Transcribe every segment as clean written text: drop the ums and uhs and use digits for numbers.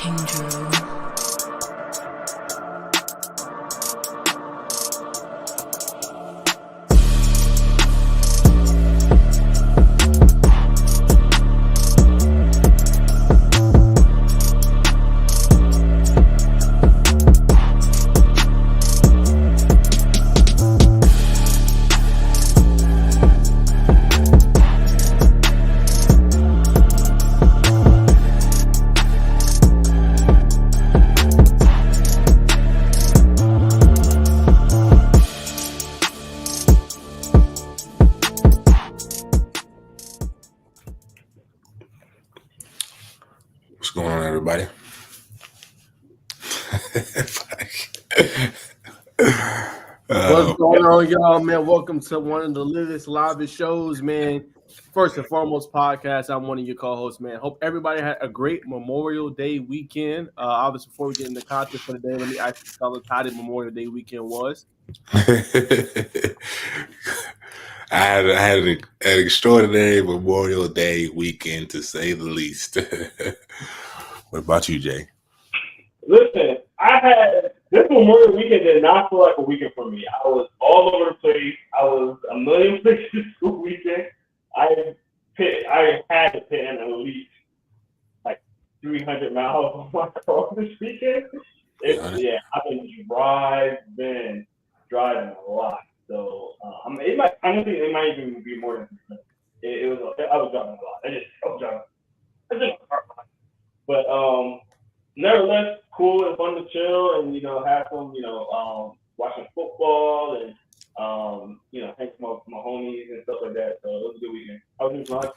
Jerome. What's going on, everybody? What's going on, y'all, man? Welcome to one of the livest shows, man. First and foremost podcast. I'm one of your co-hosts, man. Hope everybody had a great Memorial Day weekend. Obviously, before we get into content for the day, let me ask you fellas how the Memorial Day weekend was. I had an extraordinary Memorial Day weekend, to say the least. What about you, Jay? Listen, this Memorial weekend did not feel like a weekend for me. I was all over the place. I was a million places this weekend. I had to put in at least like 300 miles on my car this weekend. I've been driving a lot. So it might even be more than 300. I was driving a lot. I was driving a lot. But nevertheless, cool and fun to chill and have some watching football and hang with my homies and stuff like that. So it was a good weekend. How was yours, Ron?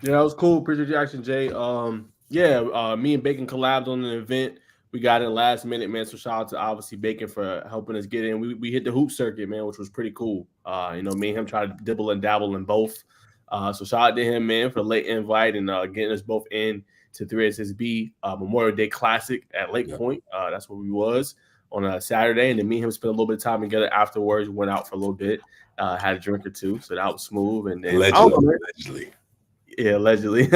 Yeah, that was cool. Appreciate your action, Jay. Me and Bacon collabed on an event. We got in last minute, man. So shout out to obviously Bacon for helping us get in. We hit the hoop circuit, man, which was pretty cool. Me and him tried to dibble and dabble in both. So shout out to him, man, for the late invite and getting us both in to 3SSB Memorial Day Classic at Lakepoint. That's where we was on a Saturday, and then me and him spent a little bit of time together afterwards. Went out for a little bit, had a drink or two, so that was smooth. And then allegedly.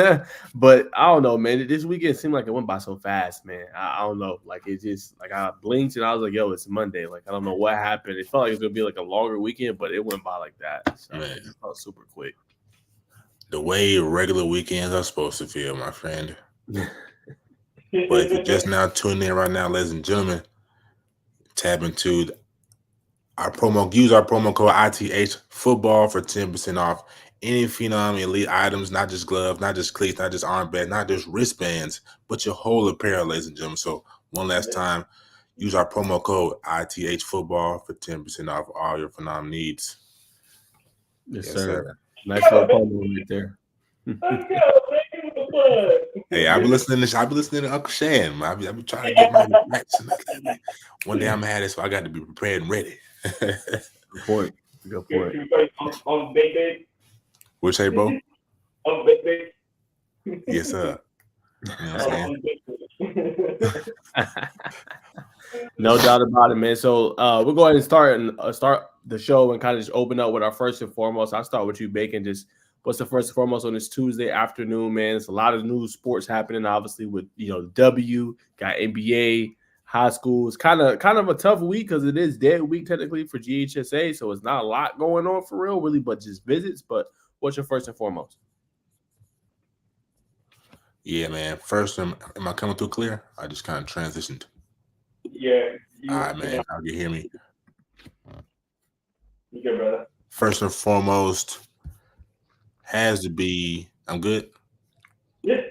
But I don't know, man. This weekend seemed like it went by so fast, man. I don't know. Like it just I blinked and I was like, yo, it's Monday. Like I don't know what happened. It felt like it was gonna be like a longer weekend, but it went by like that. So it felt super quick. The way regular weekends are supposed to feel, my friend. But if you're just now tuning in right now, ladies and gentlemen, tab into use our promo code ITH football for 10% off any Phenom Elite items, not just gloves, not just cleats, not just armbands, not just wristbands, but your whole apparel, ladies and gentlemen. So one last time, use our promo code ITH football for 10% off all your Phenom needs. Yes, sir. Nice little promo right there. Hey, I've been listening to Uncle Shan. I've been trying to get my reactions. One day I'm gonna have this, so I got to be prepared and ready. Good point. On Big What's say, bro? On Big. Yes, sir. You know what I'm saying? No doubt about it, man. So we'll go ahead and start the show and kind of just open up with our first and foremost. I'll start with you, Bacon. Just what's the first and foremost on this Tuesday afternoon, man? It's a lot of news sports happening, obviously, with the W, got NBA, high school. It's kind of a tough week because it is dead week technically for GHSA, so it's not a lot going on for real, really, but just visits. But what's your first and foremost? Yeah, man. First, am I coming through clear? I just kind of transitioned. Yeah. All right, man. How you hear me? You good, brother? First and foremost has to be, I'm good? Yeah.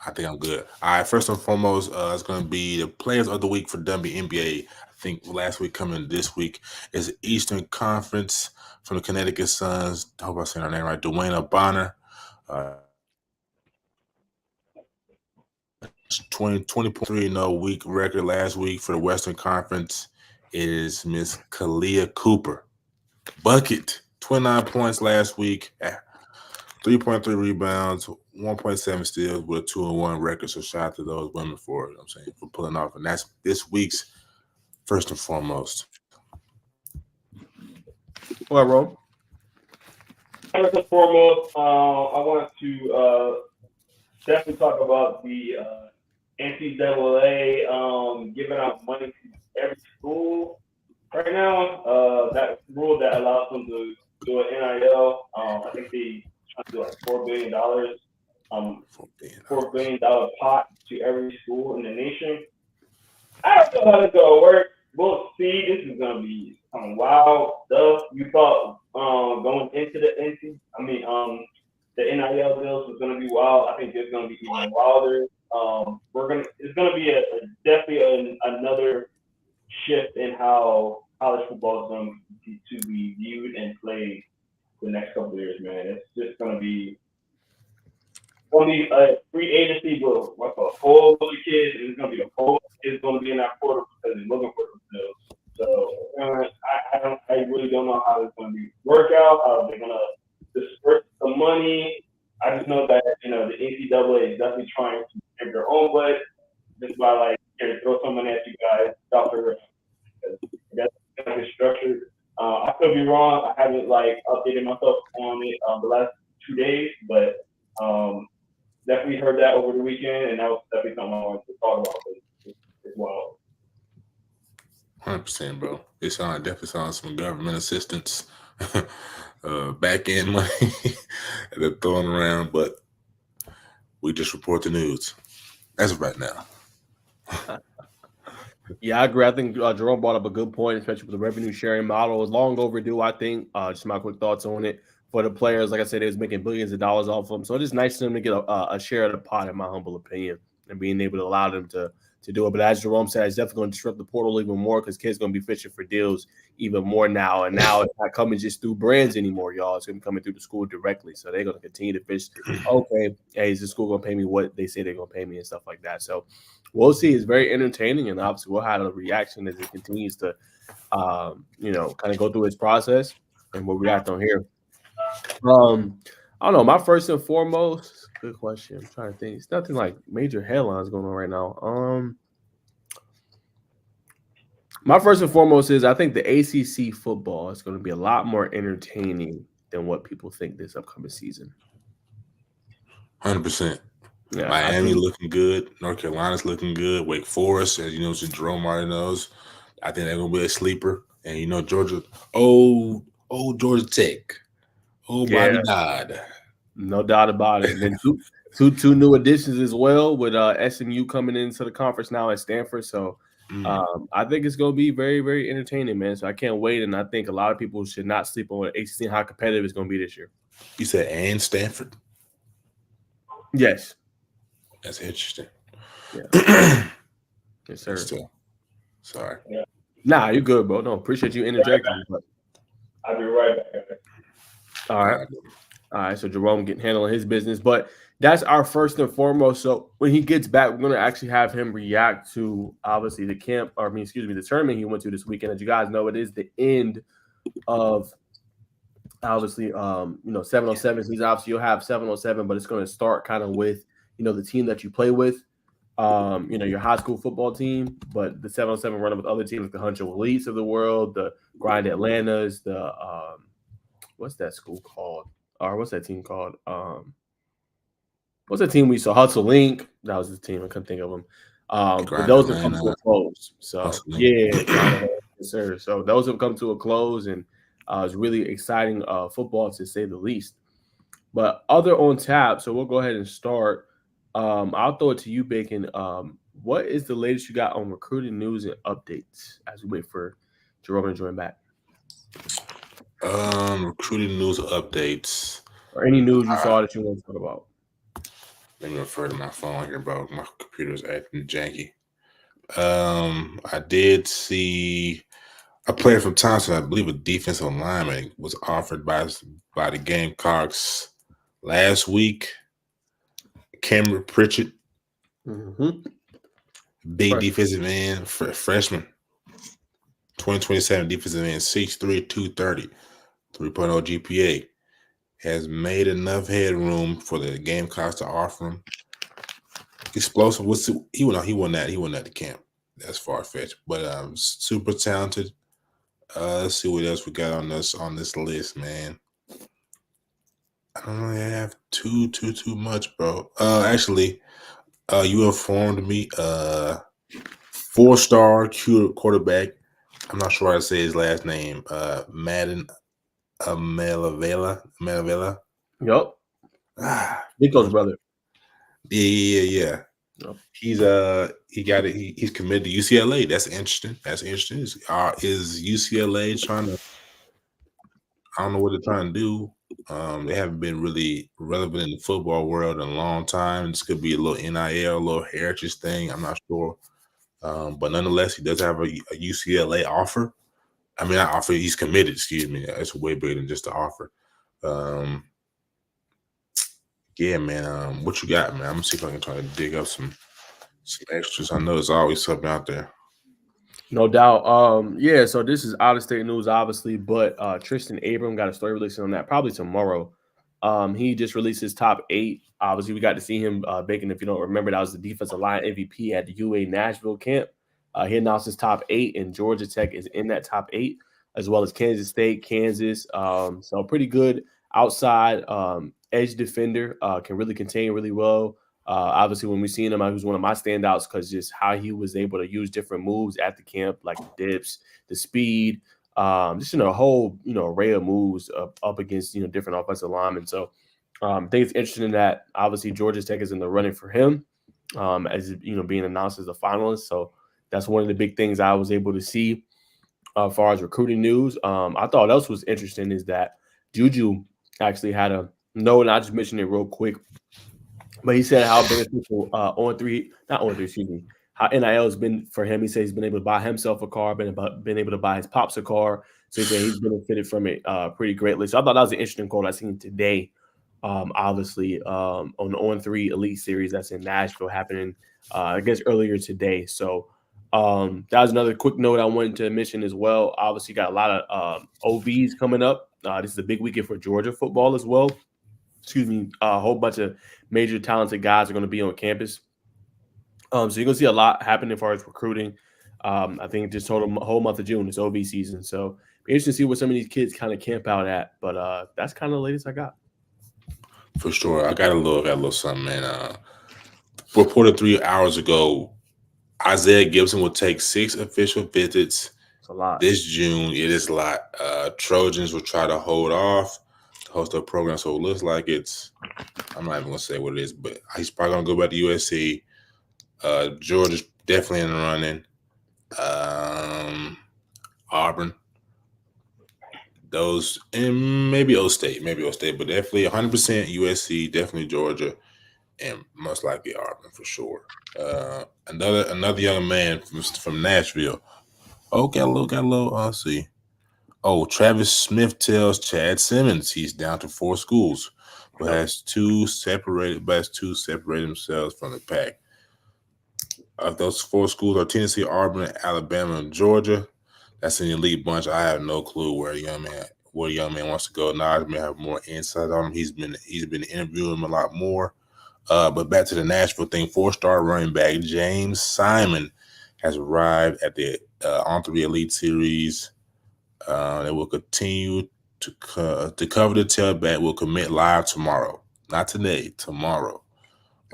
I think I'm good. All right, first and foremost, it's going to be the players of the week for WNBA. I think last week coming this week is the Eastern Conference from the Connecticut Suns. I hope I said her name right. Dwayne Bonner. 20.3 week record last week for the Western Conference is Miss Kalia Cooper. Bucket, 29 points last week, 3.3 rebounds, 1.7 steals with a 2-1 record. So shout out to those women for pulling off. And that's this week's first and foremost. Well, Rome. First and foremost, I want to definitely talk about the NCAA giving out money to every school right now. That rule that allows them to do an NIL. I think they trying to do like $4 billion. $4 billion pot to every school in the nation. I don't know how this gonna work. We'll see. This is gonna be some wild stuff. You thought going into the NIL deals was gonna be wild. I think it's gonna be even wilder. It's gonna be definitely another shift in how college football is going to be viewed and played the next couple of years, man. It's just gonna be a free agency with a whole bunch of kids, and it's gonna be a whole bunch of kids gonna be in that portal because they're looking for themselves. So I really don't know how it's gonna work out, how they're gonna disperse the money. I just know that the NCAA is definitely trying to save their own butt just by like here, throw some money at you guys, doctor. That's kind of structured. I could be wrong. I haven't like updated myself on it the last 2 days, but definitely heard that over the weekend, and that was definitely something I wanted to talk about as well. 100%, bro. It definitely sounds some government assistance, back end money that they're throwing around, but we just report the news as of right now. Yeah, I agree. I think Jerome brought up a good point, especially with the revenue sharing model. It's long overdue, I think. Just my quick thoughts on it. For the players, like I said, they was making billions of dollars off of them. So it's nice for them to get a share of the pot, in my humble opinion, and being able to allow them to do it. But as Jerome said, it's definitely going to disrupt the portal even more because kids going to be fishing for deals even more now. And now it's not coming just through brands anymore, y'all. It's going to be coming through the school directly. So they're going to continue to fish. Okay, hey, is the school going to pay me what they say they're going to pay me and stuff like that? So we'll see. It's very entertaining, and obviously we'll have a reaction as it continues to, kind of go through its process, and we'll react on here. I don't know. My first and foremost, good question. I'm trying to think. It's nothing like major headlines going on right now. My first and foremost is I think the ACC football is going to be a lot more entertaining than what people think this upcoming season. 100%. Yeah, Miami looking good. North Carolina's looking good. Wake Forest, as you know, Jerome already knows. I think they're going to be a sleeper. And Georgia, Georgia Tech. Oh, yeah, my God. no doubt about it. And then two new additions as well, with SMU coming into the conference now at Stanford. So I think it's going to be very, very entertaining, man. So I can't wait. And I think a lot of people should not sleep on ACC and how competitive it's going to be this year. You said and Stanford? Yes. That's interesting. Yeah. Yes, sir. Sorry. Yeah. Nah, you're good, bro. No, appreciate you interjecting. But... I'll be right back. All right. So Jerome handling his business, but that's our first and foremost. So when he gets back, we're going to actually have him react to obviously the tournament he went to this weekend. As you guys know, it is the end of obviously 707 season. Obviously you'll have 707, but it's going to start kind of with the team that you play with, your high school football team, but the 707 running with other teams like the Huncho Elites of the world, the Grind Atlantas, the what's that school called? Or what's that team called? What's that team we saw? Hustle Link. That was the team. I couldn't think of them. But those have come to a close. So yeah, sir. So those have come to a close, and it's really exciting football to say the least. But other on tap, so we'll go ahead and start. I'll throw it to you, Bacon. What is the latest you got on recruiting news and updates as we wait for Jerome to join back? Recruiting news updates. Or any news you saw that you want to talk about. Let me refer to my phone here, bro. My computer's acting janky. I did see a player from Thompson, I believe a defensive lineman, was offered by the Gamecocks last week. Cameron Pritchett. Mm-hmm. Big defensive end, freshman. 2027 defensive end, 6'3", 230, 3.0 GPA. Has made enough headroom for the Gamecocks to offer him. Explosive. He won that to camp. That's far-fetched, but super talented. Let's see what else we got on this list, man. I don't really have too much, bro. Actually, you informed me. 4-star quarterback. I'm not sure how to say his last name. Madden Malavela. Yep. Ah, Nico's brother. yeah. Yep. He got it. He's committed to UCLA. That's interesting. Is UCLA trying to? I don't know what they're trying to do. They haven't been really relevant in the football world in a long time. This could be a little NIL, a little heritage thing. I'm not sure. But nonetheless, he does have a UCLA offer. I mean, not offer. He's committed. Excuse me. It's way bigger than just an offer. Yeah, man. What you got, man? I'm gonna see if I can try to dig up some extras. I know there's always something out there. No doubt. Yeah, so this is out of state news, obviously, but Tristan Abram got a story releasing on that probably tomorrow. He just released his top 8. Obviously, we got to see him Bacon. If you don't remember, that was the defensive line MVP at the UA Nashville camp. He announced his top 8, and Georgia Tech is in that top 8, as well as Kansas State, Kansas. So pretty good outside edge defender, can really contain really well. Obviously, when we seen him, he was one of my standouts because just how he was able to use different moves at the camp, like the dips, the speed, just a whole array of moves up against different offensive linemen. So I think it's interesting that obviously Georgia Tech is in the running for him, as being announced as a finalist. So that's one of the big things I was able to see as far as recruiting news. I thought else was interesting is that Juju actually had a note, and I just mentioned it real quick. But he said how beneficial excuse me, how NIL has been for him. He said he's been able to buy himself a car, been able to buy his pops a car. So he said he's benefited from it pretty greatly. So I thought that was an interesting quote I seen today. Obviously, on the On3 Elite Series that's in Nashville happening, I guess earlier today. So that was another quick note I wanted to mention as well. Obviously, got a lot of OVs coming up. This is a big weekend for Georgia football as well. Excuse me, a whole bunch of major talented guys are going to be on campus. So you're going to see a lot happening as far as recruiting. I think just whole month of June is OV season. So be interesting to see what some of these kids kind of camp out at. But that's kind of the latest I got. For sure. I got a little something, man. Reported 3 hours ago, Isaiah Gibson will take 6 official visits It's a lot. this June. It is a lot. Trojans will try to hold off to host a program. So it looks like I'm not even going to say what it is, but he's probably going to go back to USC. Georgia's definitely in the running. Auburn. Those, and maybe O State, but definitely 100% USC, definitely Georgia, and most likely Auburn for sure. Another young man from Nashville. Oh, got a little. Let's see. Oh, Travis Smith tells Chad Simmons he's down to 4 schools, but has two separated themselves from the pack. Those 4 schools are Tennessee, Auburn, Alabama, and Georgia. That's an elite bunch. I have no clue where the young man wants to go. Najeh may have more insight on him. He's been interviewing him a lot more. But back to the Nashville thing, 4-star running back James Simon has arrived at the On3 Elite Series. They will continue to cover the tailback. Will commit live tomorrow, not today, tomorrow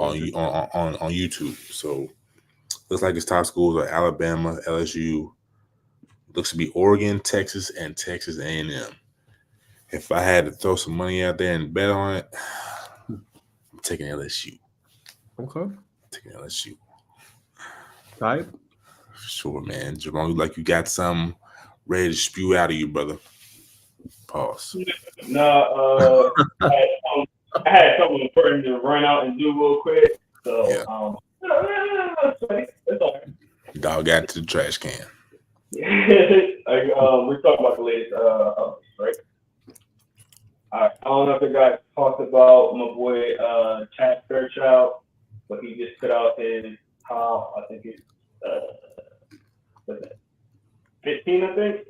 on YouTube. So looks like his top schools are Alabama, LSU. Looks to be Oregon, Texas, and Texas A&M. If I had to throw some money out there and bet on it, I'm taking LSU. Okay. Taking LSU. Type. For sure, man. Jerome, like you got something ready to spew out of you, brother. Pause. No, I had something important to run out and do real quick. So, Yeah. it's all right. Dog got to the trash can. We're talking about the latest updates, right? All right. I don't know if the guy talked about my boy Chad Fairchild, but he just put out his top, I think it's what's that? 15, I think.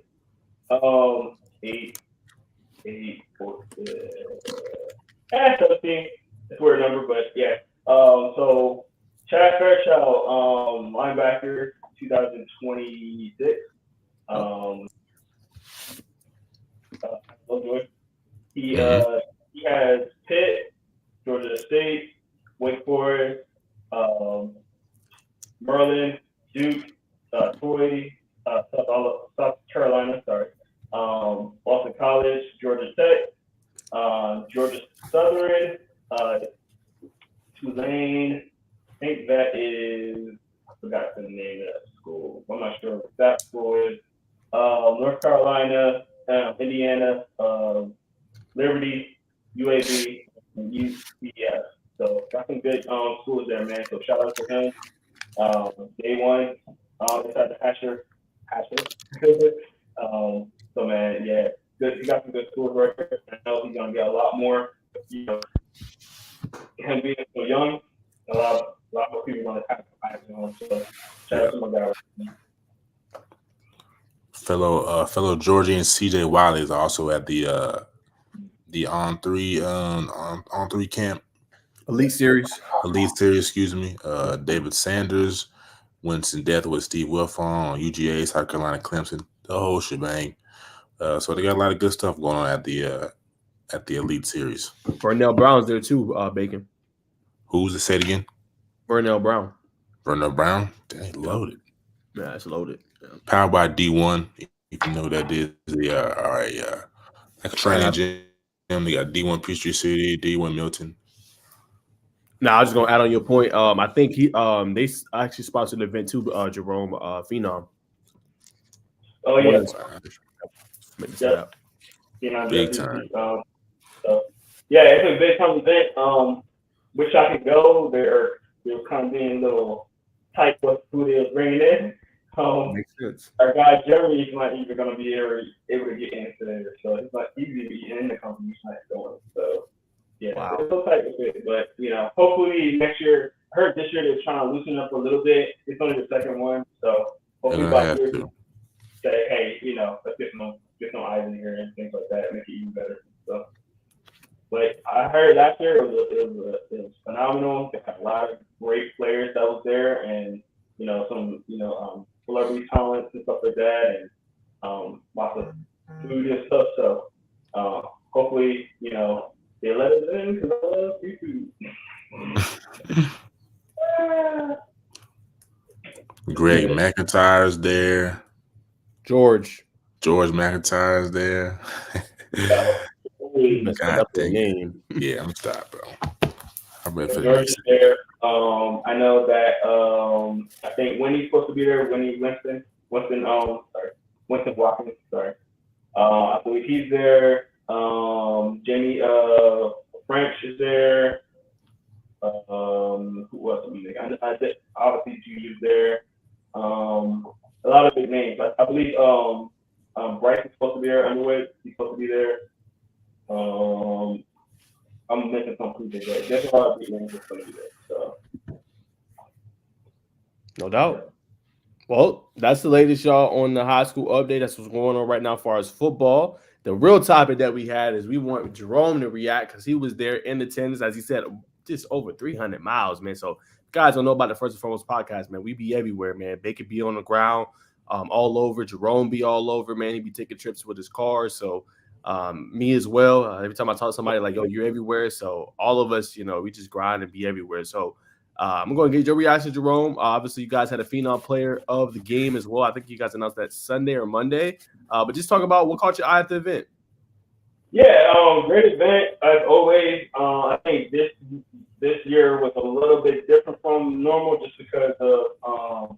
8, 4, 17. It's a weird number, but yeah. So Chad Fairchild, linebacker, 2026. He he has Pitt, Georgia State, Wake Forest, Maryland, Duke, Troy, South Carolina, Boston College, Georgia Tech, Georgia Southern, Tulane. I think that is, I forgot the name of that school. I'm not sure what that school is. North Carolina, Indiana, Liberty, UAB, and UCF. So got some good schools there, man. So shout out to him. Day one, inside the Hatcher. So man, yeah, good. He got some good schools right there. I know he's gonna get a lot more. You know, him being so young, a lot more people gonna have to him. So shout out to my guy. Fellow Georgian CJ Wiley is also at the on three camp. Elite Series. Excuse me. David Sanders, Winston Death with Steve Wilfong, UGA, South Carolina, Clemson, the whole shebang. So they got a lot of good stuff going on at the Elite Series. Vernell Brown's there too, Bacon. Who's it? Say it again. Vernell Brown. Vernell Brown? Dang, loaded. Yeah, it's loaded. Yeah. Powered by D1. If you know what that is. Like a training gym. They got D1 Peachtree City, D1 Milton. Now, I was just gonna add on your point. I think they actually sponsored the event too, Jerome, Phenom. Oh yeah. Big time. So, yeah, it's a big time event. Wish I could go. They're kind of being a little tight with who they're bringing in. Makes sense. Our guy Jeremy is not even going to be able to get into there, so it's not easy to be in the company. He's not going. So yeah, wow. It's so tight with it. But you know, hopefully next year. I heard this year they're trying to loosen up a little bit. It's only the second one, so hopefully by year say, hey, you know, let's get some eyes in here and things like that, make it even better. So, but I heard last year it was phenomenal. They had a lot of great players that was there, and you know, some celebrity talents and stuff like that, and lots of food and stuff. So hopefully, you know, they let us in because I love seafood. Greg McIntyre's there. George McIntyre's there. God dang name. Yeah, I'm stop, bro. George is there. I know that I think Winnie's supposed to be there. Winston Watkins. Sorry. I believe he's there. Jamie French is there. Who else? I think obviously Juju's there. A lot of big names. I believe Bryce is supposed to be there. Underwood, he's supposed to be there. I'm missing some people, but there's a lot of big names that's going to be there. So. No doubt. Well, that's the latest, y'all, on the high school update. That's what's going on right now as far as football. The real topic that we had is we want Jerome to react because he was there in attendance, as he said, just over 300 miles, man. So guys don't know about the First and Foremost podcast, man. We be everywhere, man. They could be on the ground, all over. Jerome be all over, man. He be taking trips with his car. So me as well. Every time I talk to somebody, like, yo, you're everywhere. So all of us, you know, we just grind and be everywhere. So I'm going to get your reaction, Jerome. Obviously, you guys had a Phenom player of the game as well. I think you guys announced that Sunday or Monday. But just talk about what caught your eye at the event. Yeah, great event as always. I think this year was a little bit different from normal just because of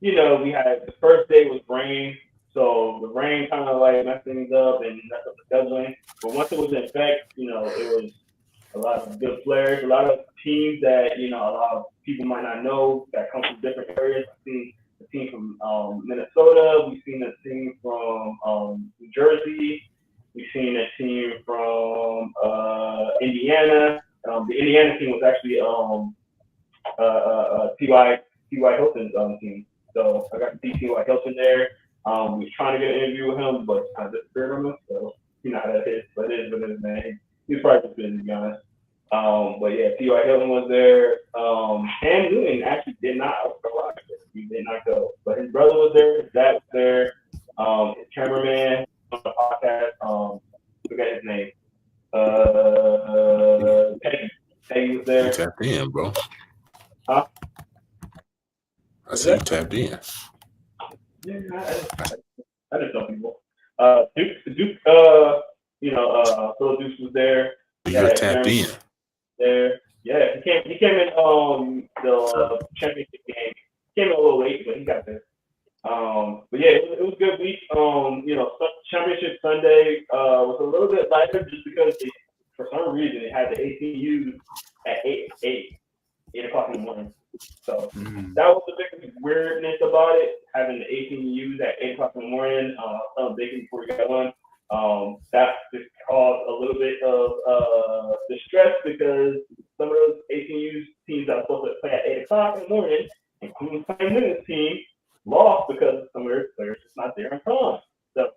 you know, we had the first day was rain, so the rain kind of like messed things up and messed up the scheduling. But once it was in effect, you know, it was a lot of good players, a lot of teams that, you know, a lot of people might not know that come from different areas. I've seen a team from Minnesota, we've seen a team from New Jersey. We've seen a team from Indiana. The Indiana team was actually T.Y. Hilton's team. So I got to see T.Y. Hilton there. We was trying to get an interview with him, but I disappeared on him. So you know how that is. But it is what it is, man. He was probably just busy, to be honest. But yeah, T.Y. Hilton was there. Cam Newton actually did not go. He did not go. But his brother was there. His dad was there. His cameraman on the podcast. Forget his name. you tapped in, bro. Huh? I see you tapped in. Yeah, I just know people. Duke, Phil Dukes was there. You're tapped in. There, yeah, he came in the championship game. He came in a little late, but he got there. But yeah, it was a good week. Championship Sunday was a little bit lighter just because for some reason they had the ACU at 8 o'clock in the morning. So that was the biggest weirdness about it, having the 18Us at 8 o'clock in the morning. Bacon before we got on. That just caused a little bit of distress because some of those 18Us teams that are supposed to play at 8 o'clock in the morning, including the Pine Minutes team, lost because some of their players just not there in time. So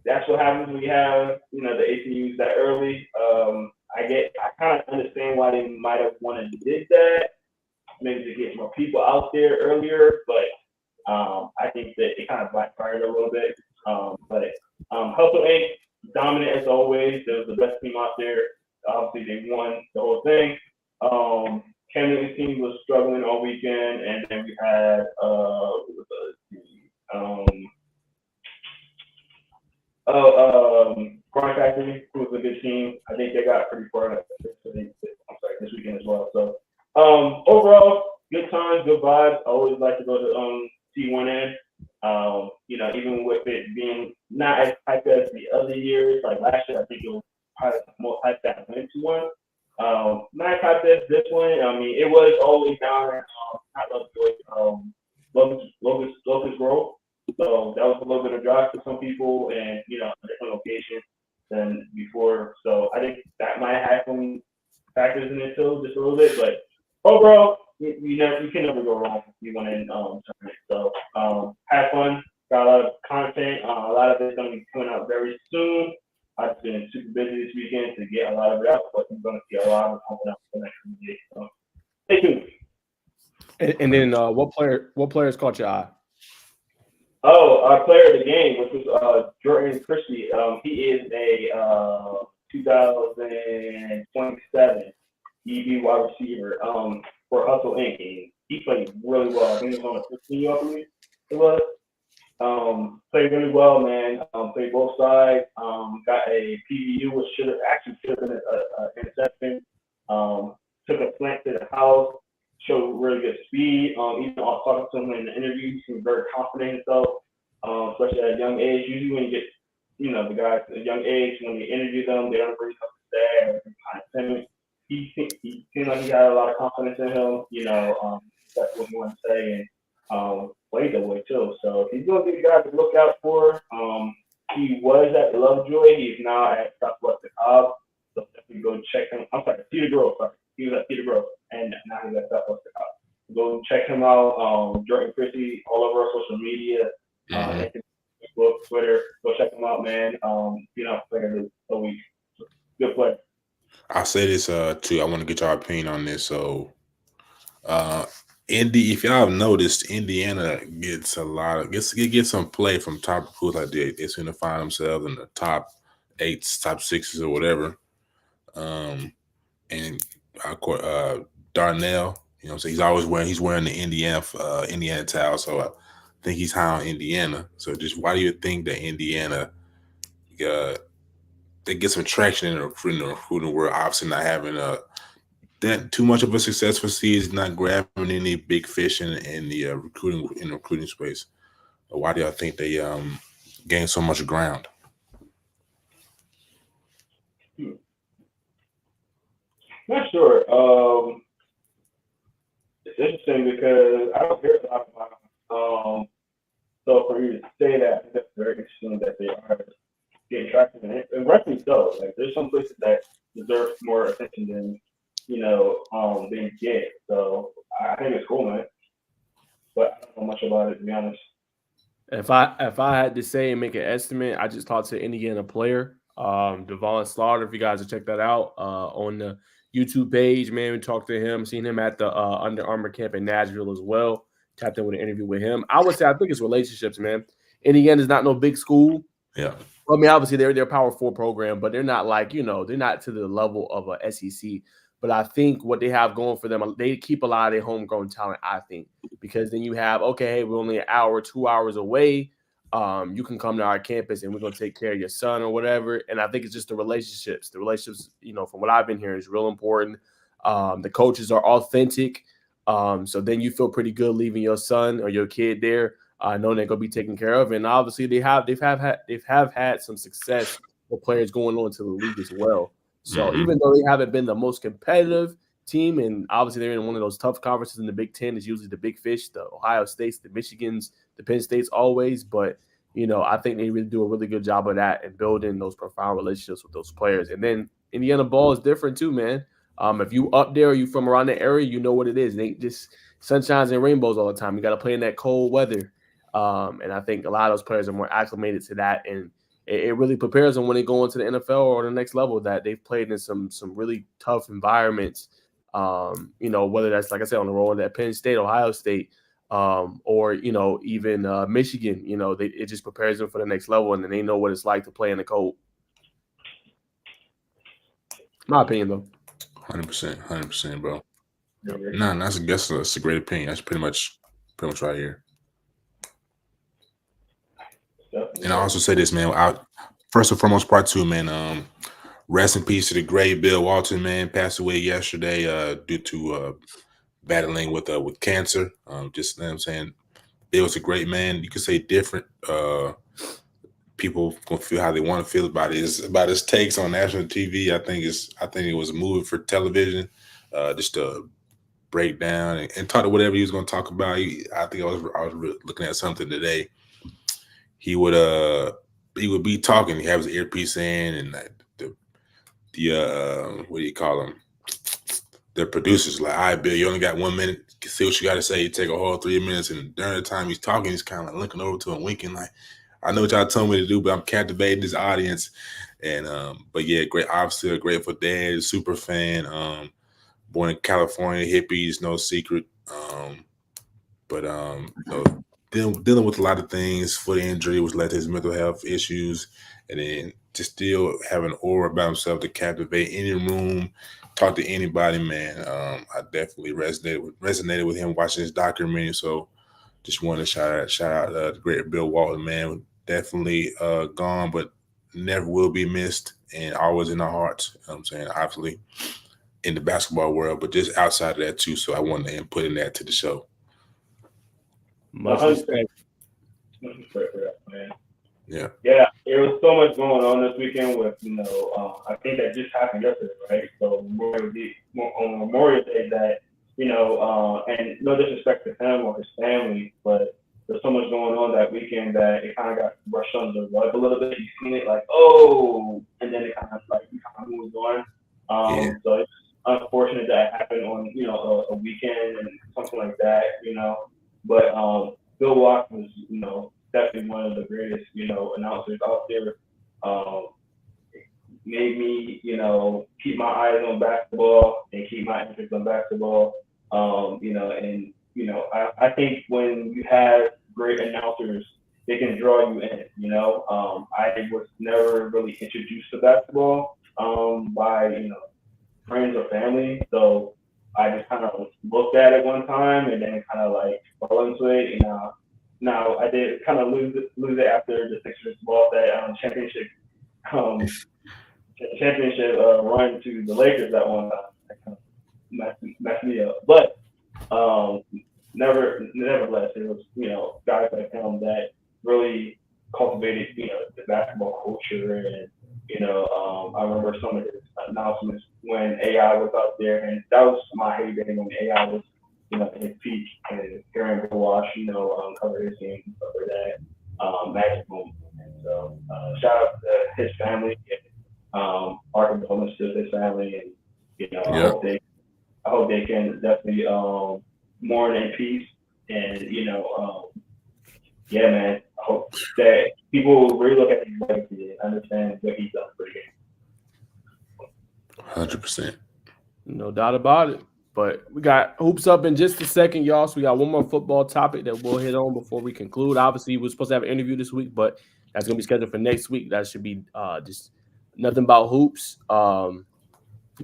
that's what happens when you have, the 18Us that early. I kind of understand why they might have wanted to did that, maybe to get more people out there earlier, but I think that it kind of backfired a little bit. Hustle Inc. dominant as always. They was the best team out there. Obviously, they won the whole thing. Camden's team was struggling all weekend, and then we had Grind Factory, who was a good team. I think they got pretty far this weekend as well. So overall, good times, good vibes. I always like to go to C1N. Even with it being not as hyped as the other years, like last year, I think it was probably the most hyped that I went to one. Not as hyped as this one. I mean, it was always down Locust Grove. So that was a little bit of drive for some people, and a different location than before. So I think that might have some factors in it too, just a little bit. But overall, you can never go wrong if you want to tournament. So have fun. Got a lot of content. A lot of it's going to be coming out very soon. I've been super busy this weekend to get a lot of it out, but you're going to see a lot of it coming out for the next few days. So stay tuned. And then what players caught your eye? Our player of the game, which was Jordan Christie. He is a 2027 EB wide receiver for Hustle Inc. And he played really well. I think he was on the 15, I believe it was. Played really well, man. Played both sides. Got a PBU, which should have been an interception. Took a slant to the house. Showed really good speed. Even talking to him in the interview, he seemed very confident in himself, especially at a young age. Usually when you get, the guys at a young age, when you interview them, they don't really come to say, or kind of timid. He seemed like he had a lot of confidence in him. That's what he wanted to say, and played that way too. So if he's going to be a guy to look out for, he was at Lovejoy. He's now at Southwest Cobb. So definitely go check him. I'm sorry, Cedar Grove. Sorry. He was at Cedar Grove, and now he's at Southwest Cobb. Go check him out. Jordan Christie, all over our social media, Facebook, Twitter. Go check him out, man. Player a week. Good player. I'll say this too. I want to get your opinion on this. So, if y'all have noticed, Indiana gets gets some play from top recruits like they seem to find themselves in the top 8s, top 6s, or whatever. And Darnell, so he's wearing the Indiana towel. So I think he's high on Indiana. So just why do you think that Indiana they get some traction in the recruiting world? Obviously not having that too much of a successful season, not grabbing any big fish in the recruiting space. But why do y'all think they gain so much ground? Not sure. It's interesting because I don't hear a lot about them. So for you to say that, that's very interesting that they are getting traction, and rightfully so. Like there's some places that deserve more attention than they get. So I think it's cool, man. But I don't know much about it, to be honest. If I had to say and make an estimate, I just talked to an Indiana player, Devon Slaughter. If you guys have checked that out on the YouTube page, man, we talked to him, seen him at the Under Armour camp in Nashville as well. Tapped in with an interview with him. I would say I think it's relationships, man. Indiana's not no big school. Yeah. I mean, obviously they're a Power 4 program, but they're not like, they're not to the level of a SEC. But I think what they have going for them, they keep a lot of their homegrown talent, I think, because then you have, okay, hey, we're only an hour, 2 hours away. You can come to our campus and we're going to take care of your son or whatever. And I think it's just the relationships. The relationships, from what I've been hearing, is real important. The coaches are authentic. So then you feel pretty good leaving your son or your kid there, knowing they're going to be taken care of. And obviously they've had some success with players going on to the league as well. So even though they haven't been the most competitive team, and obviously they're in one of those tough conferences in the Big Ten, is usually the big fish, the Ohio States, the Michigans, the Penn States always. But, I think they really do a really good job of that and building those profound relationships with those players. And then Indiana ball is different too, man. If you up there or you from around the area, you know what it is. They just sunshines and rainbows all the time. You got to play in that cold weather. And I think a lot of those players are more acclimated to that. And it really prepares them when they go into the NFL or the next level, that they've played in some really tough environments. Whether that's, like I said, on the road at Penn State, Ohio State, or even Michigan. It just prepares them for the next level, and then they know what it's like to play in the cold. My opinion, though. 100%, bro. No, that's a great opinion. That's pretty much right here. And I also say this, man. First and foremost, part two, man. Rest in peace to the great Bill Walton, man. Passed away yesterday due to battling with cancer. Just, you know what I'm saying, Bill was a great man. You could say different. People gonna feel how they want to feel about his takes on national TV. I think it was a movie for television, just to break down and talk to whatever he was going to talk about. I think I was looking at something today. He would be talking. He have his earpiece in, and the what do you call them? The producers like, all right, Bill, you only got 1 minute. See what you got to say. You take a whole 3 minutes, and during the time he's talking, he's kind of like looking over to him, winking like, I know what y'all told me to do, but I'm captivating this audience. And but yeah, obviously a Grateful Dead super fan. Born in California, hippies, no secret. But dealing with a lot of things, foot injury, which led to his mental health issues, and then to still have an aura about himself to captivate any room, talk to anybody, man. I definitely resonated with him watching his documentary. So just wanted to shout out the great Bill Walton, man. Definitely gone, but never will be missed, and always in our hearts. You know what I'm saying? Obviously in the basketball world, but just outside of that too. So I wanted to input in that to the show. Much respect. Much respect for that, man. Yeah. Yeah, there was so much going on this weekend with, I think that just happened yesterday, right? So on Memorial Day, that, and no disrespect to him or his family, but there's so much going on that weekend that it kind of got brushed under the rug a little bit. You've seen it like, oh, and then it kind of moved on. So it's unfortunate that it happened on, a weekend and something like that, But Bill Walton was, definitely one of the greatest, announcers out there. Made me, keep my eyes on basketball and keep my interest on basketball. I think when you have great announcers, they can draw you in. I was never really introduced to basketball by friends or family, so I just kind of looked at it one time and then kind of like fell into it. Now I did kind of lose it after the Sixers lost that championship run to the Lakers that one time. That kind of messed me up, but nevertheless, it was guys like him that really cultivated the basketball culture, and I remember some of his announcements when AI was out there, and that was my heyday when AI was in his peak, and hearing Bill Walsh cover his game and stuff like that, magic moment. And so shout out to his family, and our condolences to his family, and I hope they can definitely mourn in peace, and yeah, man. I hope that people really look at his legacy and understand what he's done for the game. 100%. No doubt about it. But we got hoops up in just a second, y'all. So we got one more football topic that we'll hit on before we conclude. Obviously, we're supposed to have an interview this week, but that's going to be scheduled for next week. That should be just nothing about hoops.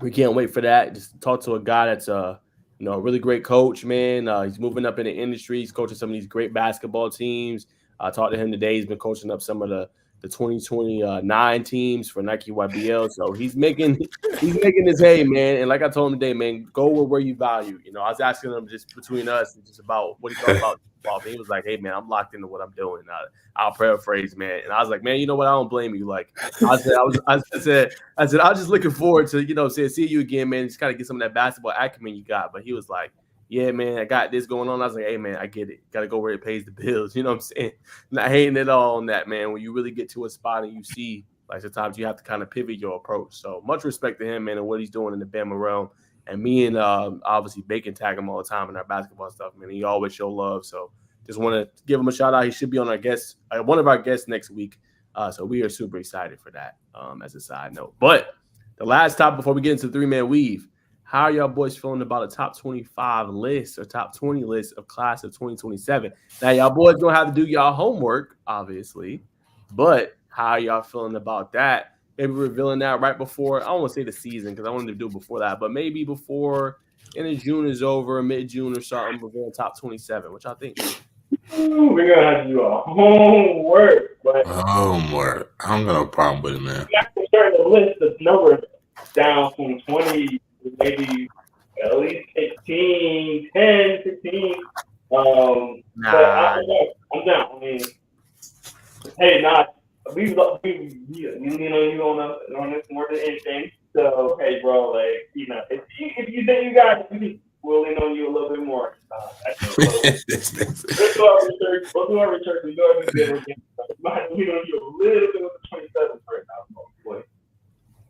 we can't wait for that. Just talk to a guy that's a really great coach, man. He's moving up in the industry. He's coaching some of these great basketball teams. I talked to him today. He's been coaching up some of the 2029 teams for Nike YBL. So he's making his hay, man. And like I told him today, man, go where you value. I was asking him just between us, just about what he thought about football. And he was like, "Hey, man, I'm locked into what I'm doing." I'll paraphrase, man. And I was like, "Man, you know what? I don't blame you." Like I said, I was just looking forward to see you again, man. Just kind of get some of that basketball acumen you got. But he was like, "Yeah, man, I got this going on." I was like, "Hey, man, I get it. Got to go where it pays the bills." You know what I'm saying? Not hating at all on that, man. When you really get to a spot and you see, like, sometimes you have to kind of pivot your approach. So much respect to him, man, and what he's doing in the Bama realm. And me and obviously Bacon tag him all the time in our basketball stuff, man. He always show love. So just want to give him a shout out. He should be on our guest, one of our guests next week. So we are super excited for that. As a side note, but the last topic before we get into the 3-man weave. How are y'all boys feeling about a top 25 list or top 20 list of class of 2027? Now, y'all boys going to have to do y'all homework, obviously, but how are y'all feeling about that? Maybe revealing that right before, I don't want to say the season because I wanted to do it before that, but maybe before end of June is over, mid-June or something, we're going top 27. What y'all think? Ooh, we're going to have to do our homework. But Homework. I don't got no problem with it, man. I can start to list the numbers down from 20 to maybe at least 15, 10, 15. But I'm down. I mean, hey, we lean on you on this more than anything. So, hey, bro, like, if you think you got it, we'll lean on you a little bit more. Let's do our research. We'll do our research. We go ahead and get it. Might lean on you a little bit with the 27th right now, boy.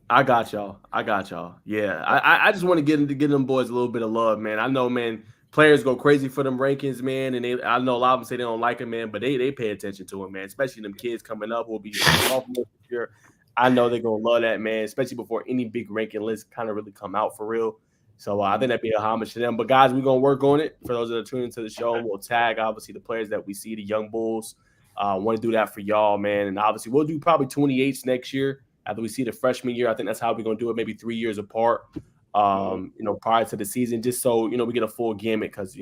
I got y'all. Yeah, I just want to get them boys a little bit of love, man. I know, man, players go crazy for them rankings, man, and I know a lot of them say they don't like them, man, but they pay attention to them, man. Especially them kids coming up will be sophomores this year. I know they're gonna love that, man, especially before any big ranking list kind of really come out for real. So I think that'd be a homage to them. But guys, we're gonna work on it. For those that are tuning into the show, we'll tag obviously the players that we see, the young bulls. Want to do that for y'all, man, and obviously we'll do probably 28s next year. After we see the freshman year, I think that's how we're going to do it, maybe 3 years apart, prior to the season, just so, we get a full gamut because,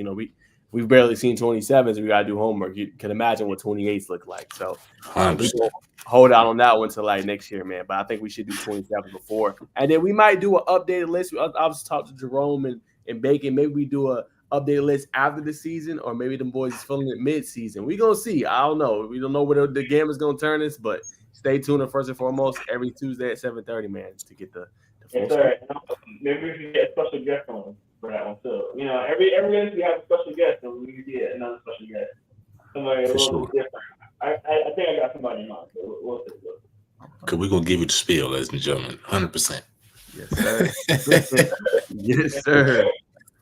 we've barely seen 27s and we got to do homework. You can imagine what 28s look like. So we will hold out on that one until like next year, man. But I think we should do 27 before. And then we might do an updated list. We obviously talked to Jerome and Bacon. Maybe we do a updated list after the season, or maybe the boys is feeling it mid-season. We're going to see. I don't know. We don't know where the game is going to turn us, but stay tuned first and foremost every Tuesday at 7:30, man, to get the full story. Maybe we can get a special guest on for that one too. Every week we have a special guest, and we can get another special guest. Somebody a little bit different. I think I got somebody in mind. So we'll see. Because we're going to give you the spiel, ladies and gentlemen. 100%. Yes, sir. Yes, sir.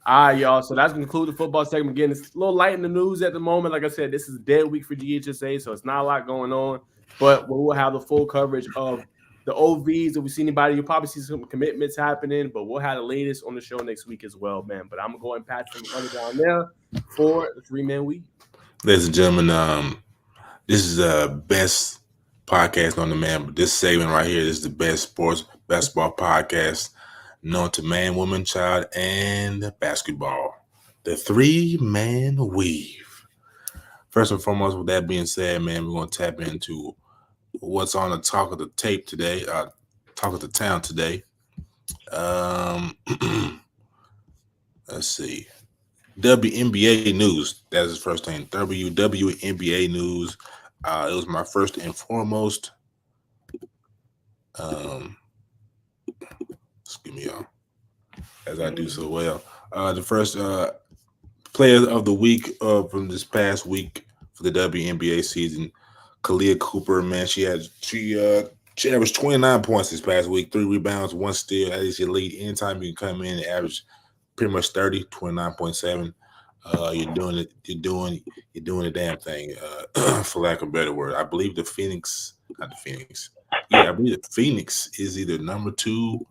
All right, y'all. So that's going to conclude the football segment. Again, it's a little light in the news at the moment. Like I said, this is a dead week for GHSA, so it's not a lot going on. But we will have the full coverage of the OVs. If we see anybody, you'll probably see some commitments happening. But we'll have the latest on the show next week as well, man. But I'm going to go and pass some money down there for the 3-man week. Ladies and gentlemen, this is the best podcast on the man. But this segment right here is the best sports basketball podcast known to man, woman, child, and basketball. The 3-man weave. First and foremost, with that being said, man, we're going to tap into what's on the talk of the tape today, talk of the town today. Let's see. WNBA news. That's his first thing. WNBA news. It was my first and foremost. Excuse me, y'all. As I do so well. The first player of the week from this past week for the WNBA season, Kalia Cooper, man, she averaged 29 points this past week, 3 rebounds, 1 steal. That is your lead. Anytime you can come in and average pretty much 30, 29.7. You're doing the damn thing, for lack of a better word. I believe the Phoenix is either number 2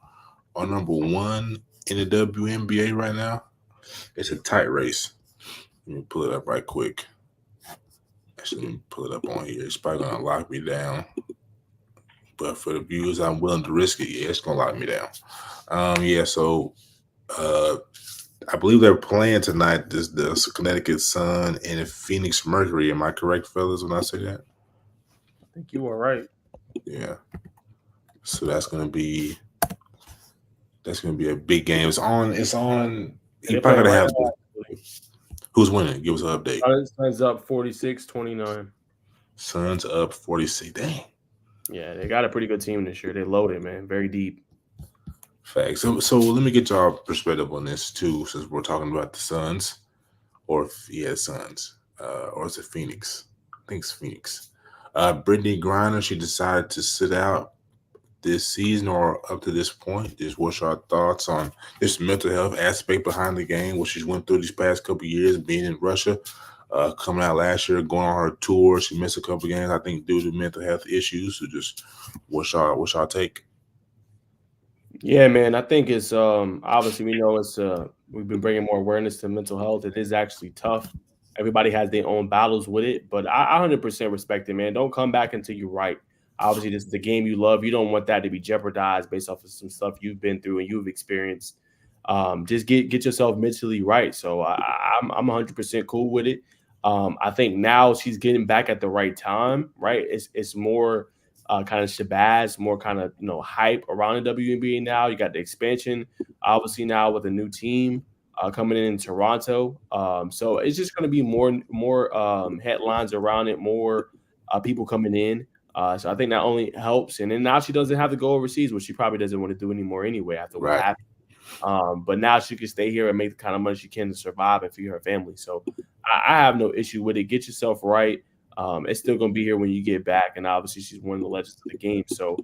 or number 1 in the WNBA right now. It's a tight race. Let me pull it up right quick. Actually, let me pull it up on here. It's probably going to lock me down. but for the views, I'm willing to risk it. Yeah, it's gonna lock me down. So I believe they're playing tonight. The Connecticut Sun and the Phoenix Mercury. Am I correct, fellas, when I say that? I think you are right. Yeah. So that's gonna be a big game. It's on. You probably gotta have who's winning. Give us an update. Suns up 46-29. Suns up 46. Dang. Yeah, they got a pretty good team this year. They loaded, man. Very deep. Facts. So let me get y'all perspective on this too, since we're talking about the Suns, Suns, or is it Phoenix? I think it's Phoenix. Brittany Griner, she decided to sit out this season or up to this point. Just what's your thoughts on this mental health aspect behind the game, what she's went through these past couple of years, being in Russia, coming out last year, going on her tour. She missed a couple of games, I think, due to mental health issues. So just what's y'all take? Yeah, man. I think it's obviously we know it's we've been bringing more awareness to mental health. It is actually tough. Everybody has their own battles with it, but I 100% respect it, man. Don't come back until you're right. Obviously, this is the game you love. You don't want that to be jeopardized based off of some stuff you've been through and you've experienced. Just get yourself mentally right. So I'm 100% cool with it. I think now she's getting back at the right time, right? It's more kind of shabazz, more kind of hype around the WNBA now. You got the expansion, obviously now with a new team coming in Toronto. So it's just going to be more headlines around it, more people coming in. So I think that only helps. And then now she doesn't have to go overseas, which she probably doesn't want to do anymore anyway after what happened. But now she can stay here and make the kind of money she can to survive and feed her family. So I have no issue with it. Get yourself right. It's still going to be here when you get back. And obviously she's one of the legends of the game. So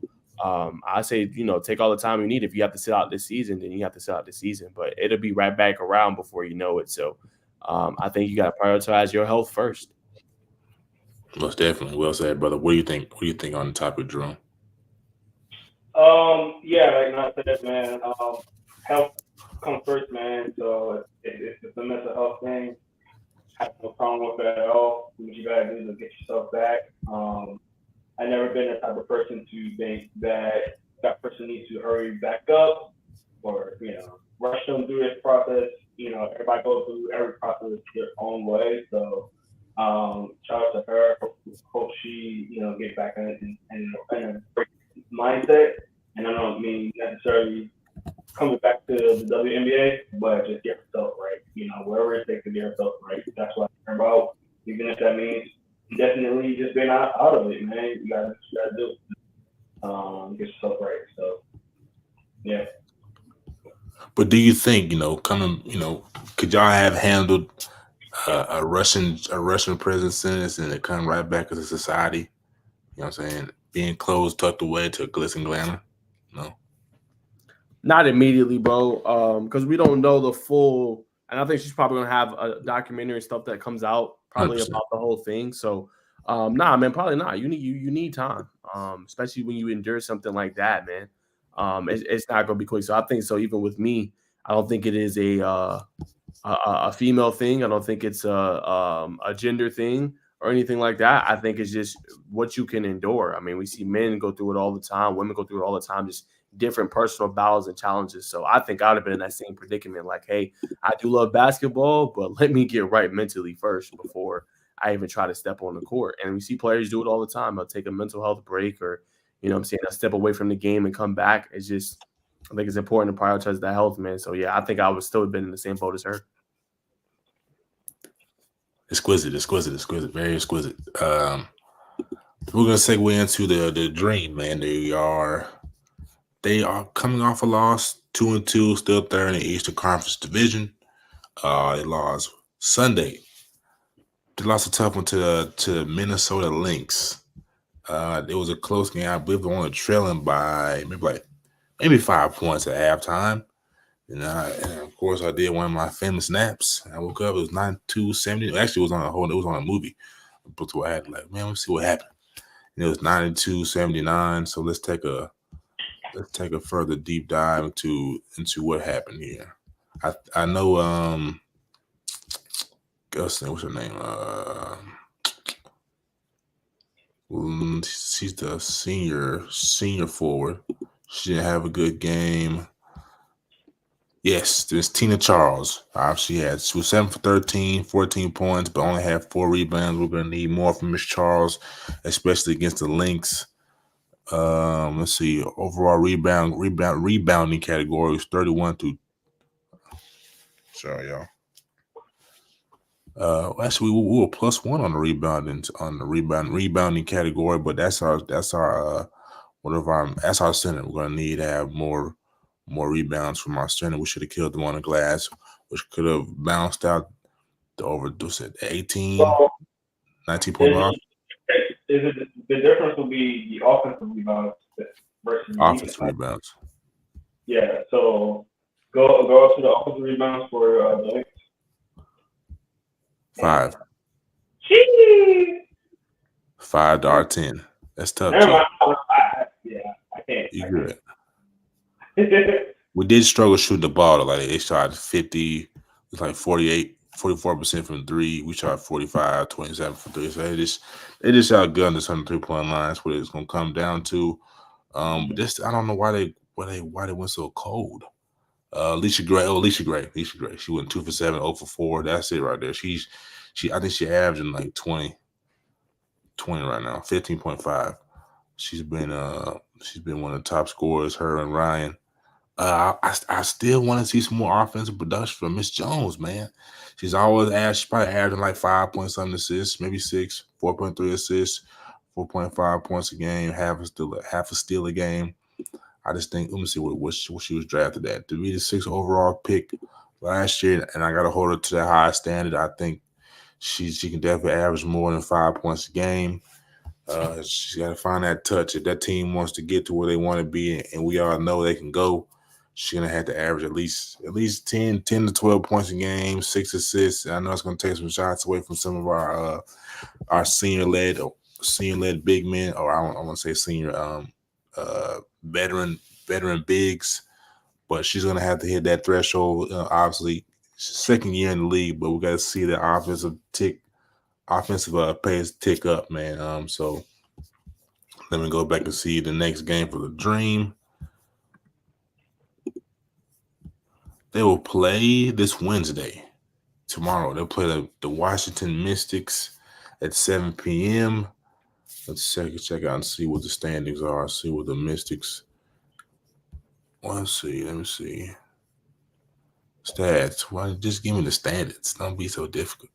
I say, take all the time you need. If you have to sit out this season, then you have to sit out this season. But it'll be right back around before you know it. So I think you got to prioritize your health first. Most definitely. Well said, brother. What do you think? What do you think on the topic, Jerome? Yeah, like I said, man, health comes first, man. So it's a mental health thing. I have no problem with it at all. What you gotta do is get yourself back. I've never been the type of person to think that person needs to hurry back up or rush them through this process. Everybody goes through every process their own way. So shout out to her. Hope she get back in a mindset. And I don't mean necessarily coming back to the WNBA, but just get herself right. Wherever it takes to get herself right. That's what I care about. Even if that means definitely just being out of it, man. You gotta do it. Get yourself right. So yeah. But do you think, could y'all have handled a Russian prison sentence and it come right back as a society? You know what I'm saying? Being closed, tucked away to glitz and glamour? No. Not immediately, bro. Because we don't know the full. And I think she's probably gonna have a documentary and stuff that comes out probably 100%. about the whole thing. So, nah, man, probably not. You need time, especially when you endure something like that, man. It's not gonna be quick. So I think so. Even with me, I don't think it is a female thing. I don't think it's a gender thing or anything like that. I think it's just what you can endure. I mean, we see men go through it all the time. Women go through it all the time. Just different personal battles and challenges. So I think I would have been in that same predicament. Like, hey, I do love basketball, but let me get right mentally first before I even try to step on the court. And we see players do it all the time. They'll take a mental health break or, a step away from the game and come back. It's just, I think it's important to prioritize that health, man. So yeah, I think I would still have been in the same boat as her. Exquisite, very exquisite. We're gonna segue into the Dream, man. They are coming off a loss, 2-2, still third in the Eastern Conference Division. They lost Sunday. They lost a tough one to Minnesota Lynx. It was a close game. I believe they were only trailing by maybe 5 points at halftime. And of course, I did one of my famous naps. I woke up. It was 92-70. Actually, it was on a movie. But I had let's see what happened. And it was 92-79. So let's take a further deep dive into what happened here. I know what's her name? She's the senior forward. She didn't have a good game. Yes, there's Tina Charles. She was 7 for 13, 14 points, but only had 4 rebounds. We're gonna need more from Miss Charles, especially against the Lynx. Let's see. Overall rebounding category was 31 to. Sorry, y'all. Actually, we were +1 on the rebounding category, but that's our that's our center. We're gonna need to have more rebounds from our center. We should have killed them on the glass, which could have bounced out the over 18, So 19 point off. Is it the difference will be the offensive rebounds versus Offensive rebounds. Yeah. So go up to the offensive rebounds for the Lynx. 5. Jeez. 5 to our 10. That's tough. Never mind. I can't. You good. We did struggle shooting the ball. Like they shot 50, it's like 44% from 3. We shot 45, 27 from 3. So they just outgunned us on the 3-point line. That's what it's gonna come down to. But this I don't know why they went so cold. Alicia Gray. She went 2 for 7, 0 for 4. That's it right there. I think she averaging like 20 right now, 15.5. She's been one of the top scorers, her and Ryan. I still want to see some more offensive production from Miss Jones, man. She's probably averaging like 5 point something assists, maybe 6, 4.3 assists, 4.5 points a game, half a steal a game. I just think, let me see what she was drafted at. To be the 6th overall pick last year, and I got to hold her to that high standard. I think she can definitely average more than 5 points a game. She's got to find that touch. If that team wants to get to where they want to be, and we all know they can go, she's gonna have to average at least 10 to 12 points a game, 6 assists. I know it's gonna take some shots away from some of our senior led big men, or I want to say senior veteran bigs, but she's gonna have to hit that threshold. Obviously, second year in the league, but we got to see the offensive pace tick up, man. So let me go back and see the next game for the Dream. They will play this Wednesday. Tomorrow, they'll play the Washington Mystics at 7 p.m. Let's check out and see what the standings are. See what the Mystics. Let's see. Let me see. Stats. Why just give me the standards? Don't be so difficult.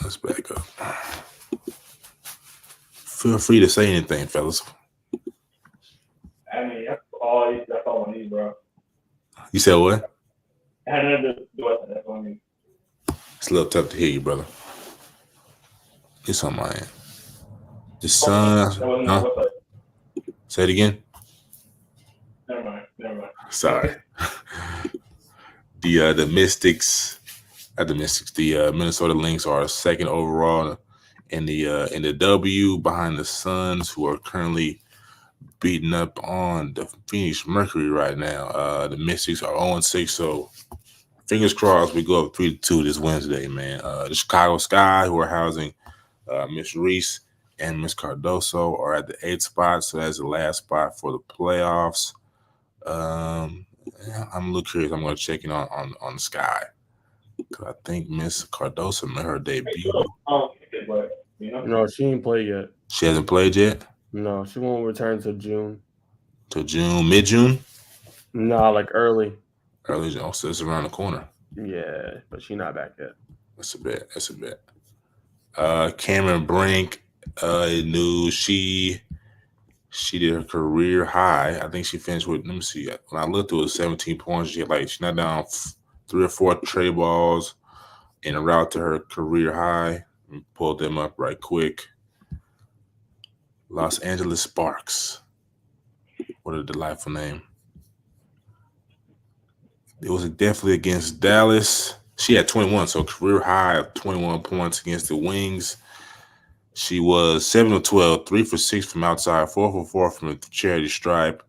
Let's back up. Feel free to say anything, fellas. I mean, that's all I need, bro. You said what? I had nothing to do with that. That's all I need. It's a little tough to hear you, brother. It's on my end. The Suns. Huh? Say it again. Never mind. Sorry. The Mystics, not the Mystics. The Minnesota Lynx are 2nd overall in the W behind the Suns, who are currently beating up on the Phoenix Mercury right now. The Mystics are 0-6, so fingers crossed we go up 3-2 this Wednesday, man. The Chicago Sky, who are housing Miss Reese and Miss Cardoso, are at the 8th spot, so that's the last spot for the playoffs. I'm a little curious. I'm going to check in on the Sky, because I think Miss Cardoso made her debut. No, she ain't played yet. She hasn't played yet? No, she won't return till June. Mid-June? No, like early. Early June, so it's around the corner. Yeah, but she's not back yet. That's a bet. Cameron Brink, knew she did her career high. I think she finished with, let me see, when I looked, it was 17 points. She not down 3 or 4 tray balls in a route to her career high. Pulled them up right quick. Los Angeles Sparks. What a delightful name. It was definitely against Dallas. She had 21, so career high of 21 points against the Wings. She was 7 of 12, 3 for 6 from outside, 4 for 4 from the charity stripe,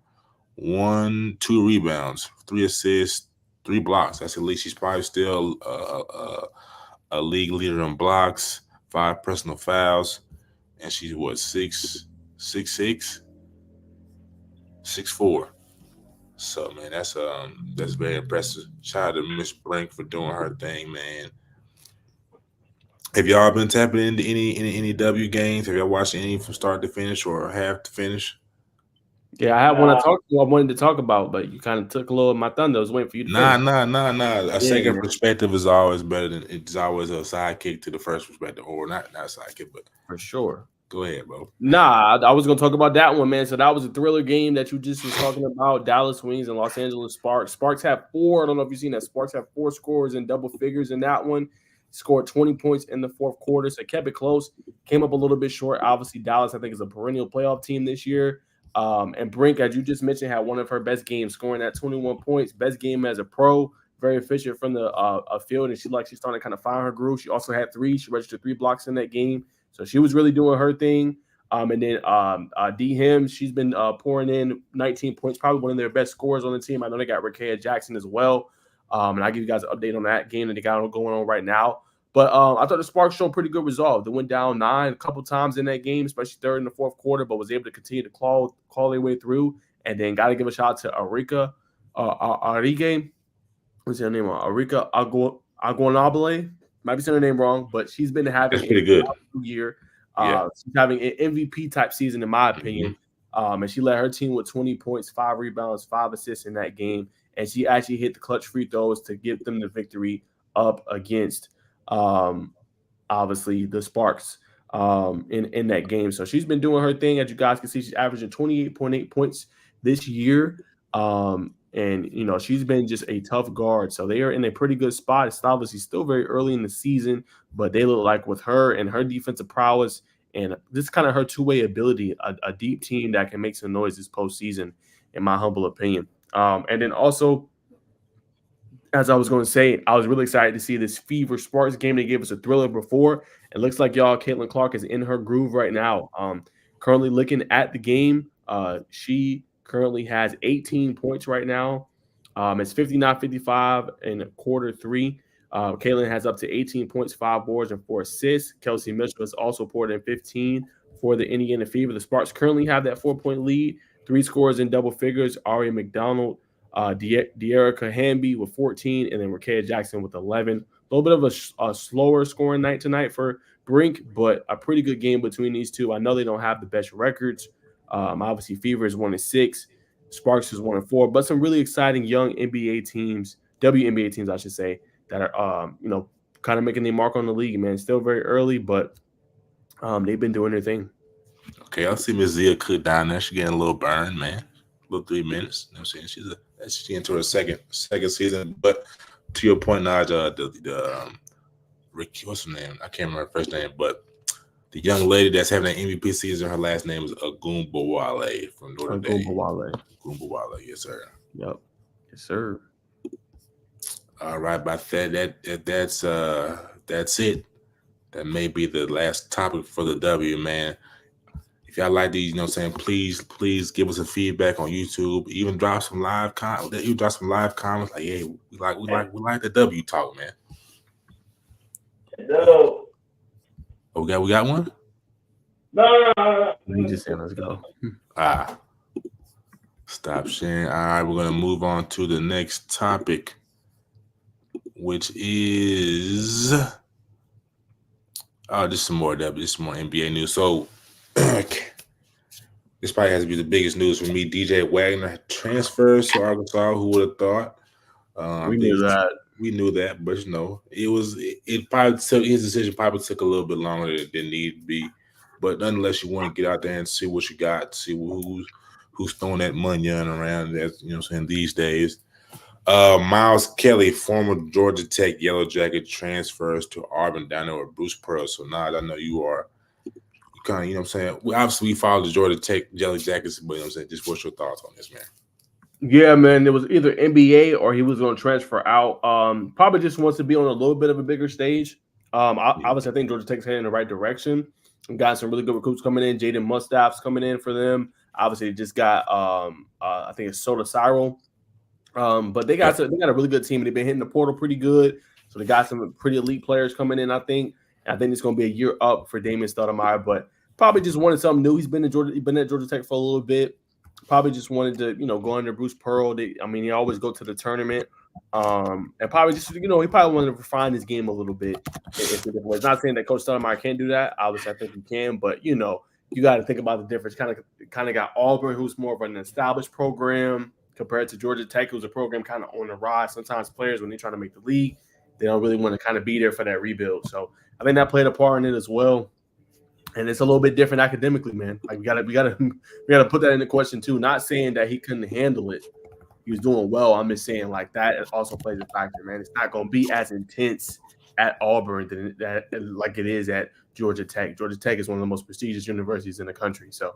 2 rebounds, 3 assists, 3 blocks. That's at least she's probably still a league leader in blocks. 5 personal fouls, and she's what 6'6", 6'4". So man, that's very impressive. Shout out to Miss Brink for doing her thing, man. Have y'all been tapping into any W games? Have y'all watched any from start to finish or half to finish? Yeah, I had one I wanted to talk about, but you kind of took a little of my thunder. I was waiting for you to finish. Nah. A second perspective is always better than it's always a sidekick to the first perspective, or not a sidekick, but for sure. Go ahead, bro. Nah, I was gonna talk about that one, man. So that was a thriller game that you just was talking about. Dallas Wings and Los Angeles Sparks. Sparks have 4. I don't know if you've seen that. Sparks have 4 scores in double figures in that one. Scored 20 points in the fourth quarter, so kept it close. Came up a little bit short. Obviously, Dallas, I think, is a perennial playoff team this year. And Brink, as you just mentioned, had one of her best games, scoring at 21 points. Best game as a pro. Very efficient from the field, and she's starting to kind of find her groove. She also had 3. She registered 3 blocks in that game, so she was really doing her thing. And then D. Hims, she's been pouring in 19 points, probably one of their best scorers on the team. I know they got Rakea Jackson as well. And I'll give you guys an update on that game that they got going on right now. But I thought the Sparks showed pretty good resolve. They went down 9 a couple times in that game, especially third and the fourth quarter, but was able to continue to claw their way through. And then got to give a shout out to Arike. What's her name? Arike Aguanabile. Might be saying her name wrong, but she's been having a pretty good year. She's having an MVP type season, in my opinion. And she led her team with 20 points, 5 rebounds, 5 assists in that game. And she actually hit the clutch free throws to give them the victory up against, obviously, the Sparks in that game. So she's been doing her thing. As you guys can see, she's averaging 28.8 points this year. And, you know, she's been just a tough guard. So they are in a pretty good spot. It's obviously still very early in the season, but they look like with her and her defensive prowess and this kind of her two-way ability, a deep team that can make some noise this postseason, in my humble opinion. And then also, as I was going to say, I was really excited to see this Fever Sparks game. They gave us a thriller before. It looks like Caitlin Clark is in her groove right now. Currently looking at the game, she currently has 18 points right now. It's 59-55 in quarter 3. Caitlin has up to 18 points, 5 boards, and 4 assists. Kelsey Mitchell has also poured in 15 for the Indiana Fever. The Sparks currently have that 4-point lead, 3 scores in double figures. Aria McDonald, De'Erica Hamby with 14, and then Rakea Jackson with 11. A little bit of a slower scoring night tonight for Brink, but a pretty good game between these two. I know they don't have the best records. Obviously, Fever is 1-6, Sparks is 1-4, but some really exciting young NBA teams, WNBA teams, I should say, that are kind of making their mark on the league. Man, still very early, but they've been doing their thing. Okay, I see Miss Zia Cook down there. She's getting a little burn, man. A little 3 minutes. You know what I'm saying? She's into her second season. But to your point, Najeh, Ricky, what's her name? I can't remember her first name, but the young lady that's having an MVP season, her last name is Agumbawale from Notre Dame. Agumbawale, yes, sir. Yep, yes, sir. All right, about that's it. That may be the last topic for the W, man. If y'all like these, you know what I'm saying, please give us a feedback on YouTube. Even drop some live comments. You drop some live comments like, hey, we like the W talk, man. No. Oh, we got one? No. You just said let's go. Stop sharing. All right, we're gonna move on to the next topic, which is just some more NBA news. So this probably has to be the biggest news for me. DJ Wagner transfers to Arkansas. Who would have thought? We knew that. We knew that, but it probably took his decision probably took a little bit longer than it needed to be. But nonetheless, you want to get out there and see what you got, see who's throwing that money around. That's, you know what I'm saying, these days. Miles Kelly, former Georgia Tech Yellow Jacket, transfers to Auburn down there with Bruce Pearl. So now I know you kind of, you know what I'm saying. Obviously, we follow the Georgia Tech Yellow Jackets, but you know what I'm saying. Just what's your thoughts on this, man? Yeah, man, it was either NBA or he was going to transfer out. Probably just wants to be on a little bit of a bigger stage. Obviously, I think Georgia Tech's heading in the right direction. We've got some really good recruits coming in. Jaden Mustaf's coming in for them. Obviously, they just got I think it's Soda Cyril. But they got a really good team. They've been hitting the portal pretty good. So they got some pretty elite players coming in, I think. And I think it's going to be a year up for Damian Stoudemire, but probably just wanted something new. He's been at Georgia Tech for a little bit. Probably just wanted to, go under Bruce Pearl. He always go to the tournament. And probably just, he probably wanted to refine his game a little bit. It's not saying that Coach Stoudemire can't do that. Obviously, I think he can, but you got to think about the difference. Kind of got Auburn, who's more of an established program, compared to Georgia Tech, who's a program kind of on the rise. Sometimes players, when they're trying to make the league, they don't really want to kind of be there for that rebuild. So I think that played a part in it as well. And it's a little bit different academically, man. Like we gotta put that into question too. Not saying that he couldn't handle it. He was doing well. I'm just saying like that also plays a factor, man. It's not going to be as intense at Auburn like it is at Georgia Tech. Georgia Tech is one of the most prestigious universities in the country. So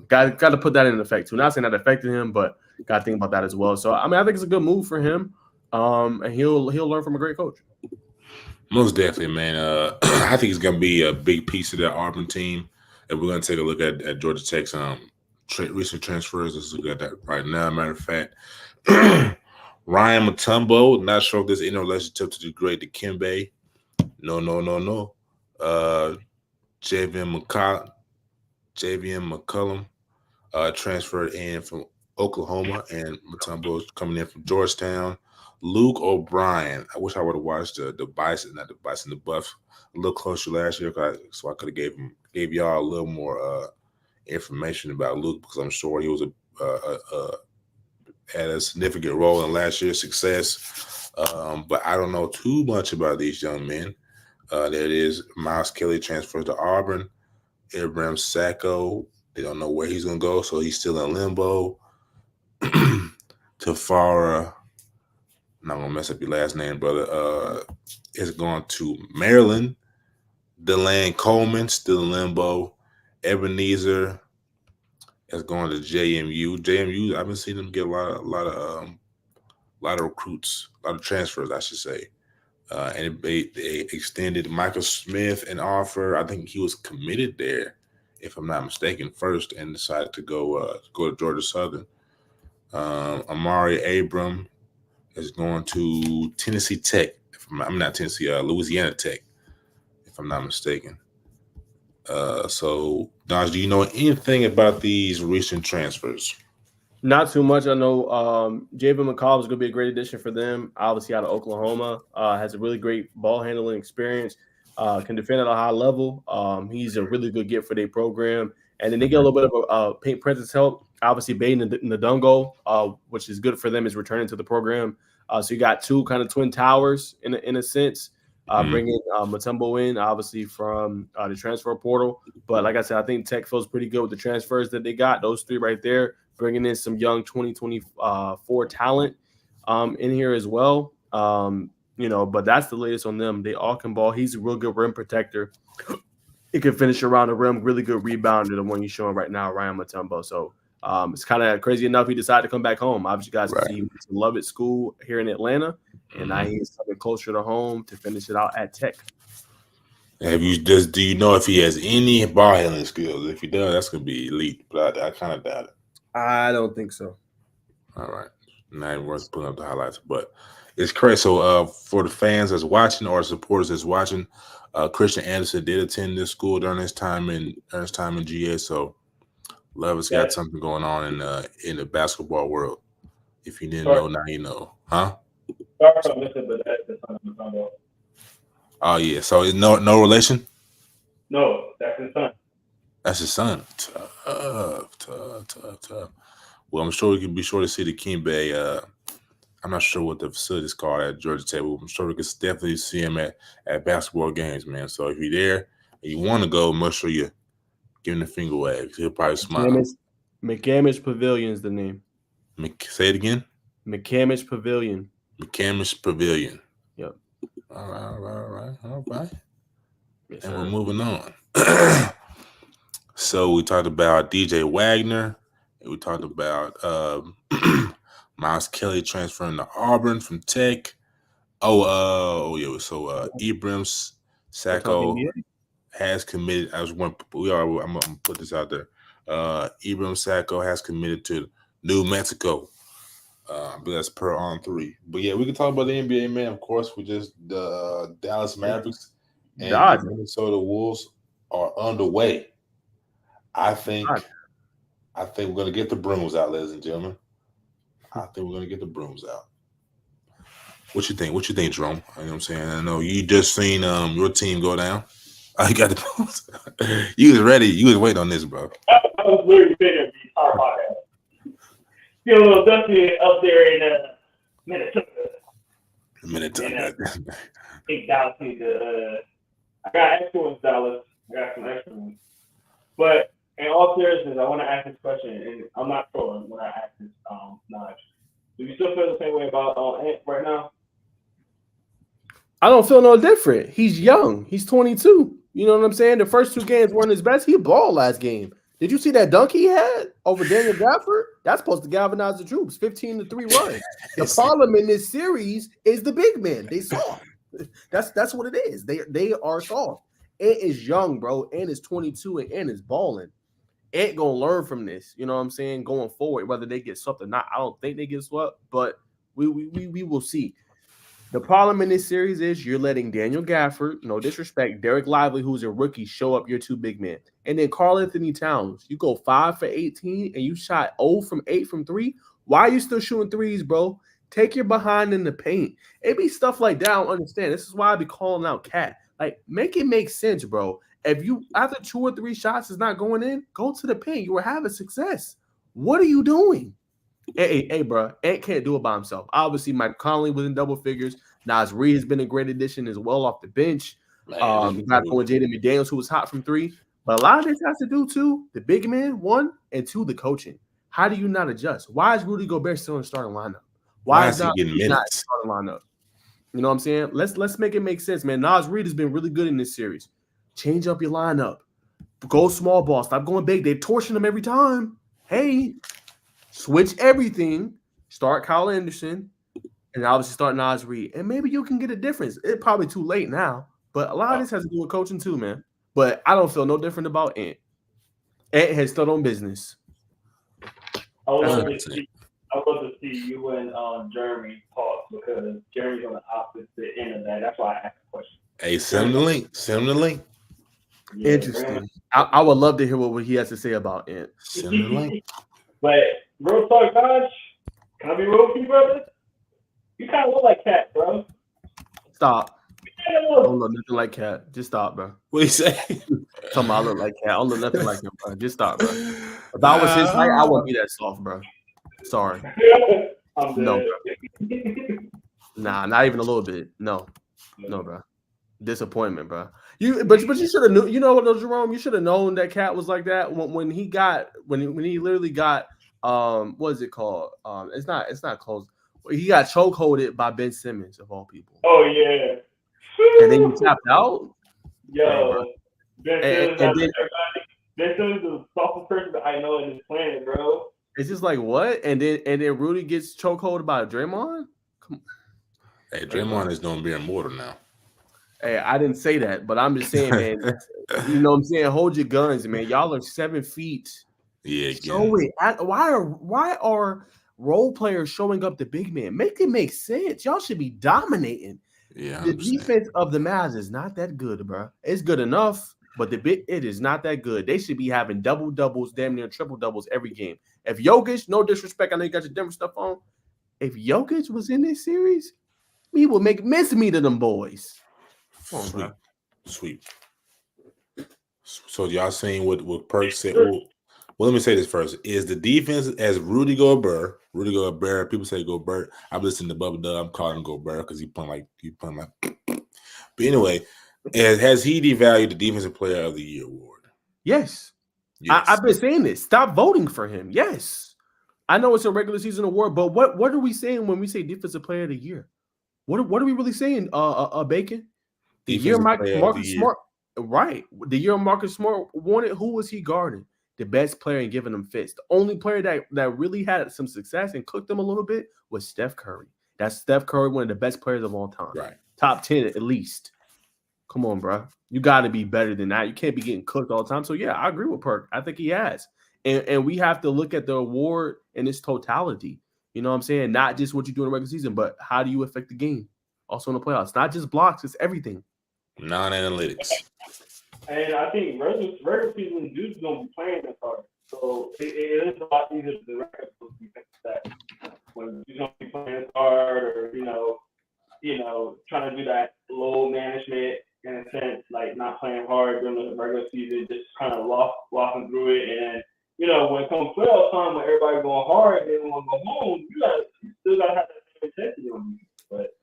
got to put that in effect too. Not saying that affected him, but got to think about that as well. So I think it's a good move for him. And he'll learn from a great coach. Most definitely, man. I think it's going to be a big piece of that Auburn team. And we're going to take a look at Georgia Tech's recent transfers. Let's look at that right now. Matter of fact, Ryan Mutombo, not sure if there's any relationship to the great Dikembe. No. Javian McCullum transferred in from Oklahoma, and Mutombo is coming in from Georgetown. Luke O'Brien. I wish I would have watched the Bison, not the Bison, the Buffs a little closer last year, so I could have gave y'all a little more information about Luke, because I'm sure he was had a significant role in last year's success. But I don't know too much about these young men. There it is. Miles Kelly transfers to Auburn. Abraham Sacco, they don't know where he's going to go, so he's still in limbo. Tafara, I'm not going to mess up your last name, brother, is going to Maryland. Delaney Coleman, still in limbo. Ebenezer is going to JMU. JMU, I've been seeing them get a lot of recruits, a lot of transfers, I should say. And they extended Michael Smith an offer. I think he was committed there, if I'm not mistaken, first, and decided to go to Georgia Southern. Amari Abram is going to Tennessee Tech. Louisiana Tech, if I'm not mistaken. So, Najeh, do you know anything about these recent transfers? Not too much. I know Javen McCall is going to be a great addition for them. Obviously, out of Oklahoma, has a really great ball handling experience. Can defend at a high level. He's a really good get for their program. And then they get a little bit of paint presence help. Obviously, Baden Ndungo, which is good for them, is returning to the program. So you got two kind of twin towers in a sense. Bringing Mutombo in, obviously, from the transfer portal. But like I said, I think Tech feels pretty good with the transfers that they got. Those three right there, bringing in some young 2024 talent in here as well. But that's the latest on them. They all can ball. He's a real good rim protector. He can finish around the rim. Really good rebounder, the one you're showing right now, Ryan Mutombo. So it's kind of crazy enough he decided to come back home. Obviously, you guys can see he went to Lovett School here in Atlanta, and now he's coming closer to home to finish it out at Tech. Do you know if he has any ball handling skills? If he does, that's going to be elite, but I kind of doubt it. I don't think so. All right. Not even worth putting up the highlights, but it's crazy. So for the fans that's watching or supporters that's watching, Christian Anderson did attend this school during his time in GA. So Love has got something going on in the basketball world. If you didn't know, now you know. Huh? Oh yeah. So it's no relation? No, that's his son. That's his son. Tough. Well, I'm sure we can be sure to see the Dikembe. I'm not sure what the facility is called at Georgia Tech, but I'm sure we can definitely see him at basketball games, man. So if you're there and you want to go, make sure you give him the finger wave. He'll probably smile. McCamish Pavilion is the name. Say it again. McCamish Pavilion. McCamish Pavilion. Yep. All right. Yes, and we're moving on. So we talked about DJ Wagner. And we talked about Miles Kelly transferring to Auburn from Tech. Yeah. So Ibrahim Sacco has committed. I'm gonna put this out there. Ibrahim Sacco has committed to New Mexico. But that's per on 3. But yeah, we can talk about the NBA, man. Of course, we just the Dallas Mavericks and God. the Minnesota Wolves are underway. I think we're gonna get the brooms out, ladies and gentlemen. I think we're gonna get the brooms out. What you think? What you think, Jerome? You know what I'm saying? I know you just seen your team go down. I got the post. You was ready. You was waiting on this, bro. I was literally figuring the entire podcast. Feel a little dusty up there in Minnesota. I think Dallas needs to. I got extra ones, Dallas. I got some extra ones. But in all seriousness, I want to ask this question, and I'm not sure when I ask this, Najeh. Do you still feel the same way about Ant right now? I don't feel no different. He's young. He's 22. You know what I'm saying? The first 2 games weren't his best. He balled last game. Did you see that dunk he had over Daniel Gafford? That's supposed to galvanize the troops. 15-3 run. The problem in this series is the big man. They soft. That's what it is. They are soft. Ant is young, bro. Ant is 22 and Ant is balling. Ant gonna learn from this. You know what I'm saying? Going forward, whether they get swept or not, I don't think they get swept, but we will see. The problem in this series is you're letting Daniel Gafford, no disrespect, Derek Lively, who's a rookie, show up your 2 big men. And then Karl-Anthony Towns, you go 5 for 18 and you shot 0 from 8 from 3. Why are you still shooting threes, bro? Take your behind in the paint. It be stuff like that. I don't understand. This is why I be calling out Cat. Like, make it make sense, bro. If you, after 2 or 3 shots is not going in, go to the paint. You were having success. What are you doing? Hey, bro, Ant can't do it by himself. Obviously, Mike Conley was in double figures. Nas Reed has been a great addition as well off the bench. You got going Jaden McDaniels, who was hot from 3. But a lot of this has to do, too, the big man, 1, and 2, the coaching. How do you not adjust? Why is Rudy Gobert still in the starting lineup? Why is he not in the starting lineup? You know what I'm saying? Let's make it make sense, man. Nas Reed has been really good in this series. Change up your lineup. Go small ball. Stop going big. They're torching them every time. Hey, switch everything. Start Kyle Anderson. And obviously start Nas Reed. And maybe you can get a difference. It's probably too late now. But a lot of this has to do with coaching too, man. But I don't feel no different about Ant. Ant has stood on business. I would love to see you and Jeremy talk because Jeremy's on the opposite end of that. That's why I asked the question. Hey, send him the link. Send him the link. Yeah, interesting. I would love to hear what he has to say about Ant. Send him the link. But real talk, Najeh, can I be real with you, brother? You kind of look like Cat, bro. Stop. I don't look nothing like Cat. Just stop, bro. What you say? Talking about I look like Cat. I don't look nothing like him, bro. Just stop, bro. If I was his height, I wouldn't be that soft, bro. Sorry. No, bro. Nah, not even a little bit. No, bro. Disappointment, bro. But you should have knew. You know what, though, Jerome? You should have known that Cat was like that when he literally got what is it called? It's not close. He got chokeholded by Ben Simmons of all people. Oh yeah. And then he tapped out. Yo, Ben Simmons is the softest person that I know in this planet, bro. It's just like what? And then Rudy gets chokeholded by Draymond. Come on. Hey, Draymond is gonna be immortal now. Hey, I didn't say that, but I'm just saying, man. You know what I'm saying? Hold your guns, man. Y'all are 7 feet. Yeah. Show it. Why are role players showing up the big man? Make it make sense. Y'all should be dominating. Yeah. The defense of the Mavs is not that good, bro. It's good enough, but it is not that good. They should be having double doubles, damn near triple doubles every game. If Jokic, no disrespect, I know you got your Denver stuff on. If Jokic was in this series, he would make mincemeat of them boys. Sweet. So y'all seen what Perk said? Well, let me say this first. Is the defense as Rudy Gobert, people say Gobert. I'm listening to Bubba Dub. I'm calling him Gobert because he playing like. But anyway, has he devalued the Defensive Player of the Year award? Yes. I've been saying this. Stop voting for him. Yes. I know it's a regular season award, but what are we saying when we say Defensive Player of the Year? What are we really saying, Bacon? The year Marcus Smart, right. The year Marcus Smart won it, who was he guarding? The best player and giving them fits. The only player that really had some success and cooked them a little bit was Steph Curry. That's Steph Curry, one of the best players of all time. Right. Top 10 at least. Come on, bro. You got to be better than that. You can't be getting cooked all the time. So, yeah, I agree with Perk. I think he has. And we have to look at the award in its totality. You know what I'm saying? Not just what you do in the regular season, but how do you affect the game? Also in the playoffs. Not just blocks, it's everything. Non-analytics. And I think regular season dudes gonna be playing this hard, so it is a lot easier to the regular season that when you're gonna be playing this hard, or trying to do that low management in a sense, like not playing hard during the regular season, just kind of walking through it, and then when it comes playoff time, when everybody's going hard, and they want to go home, you still gotta have that same intensity on you, but.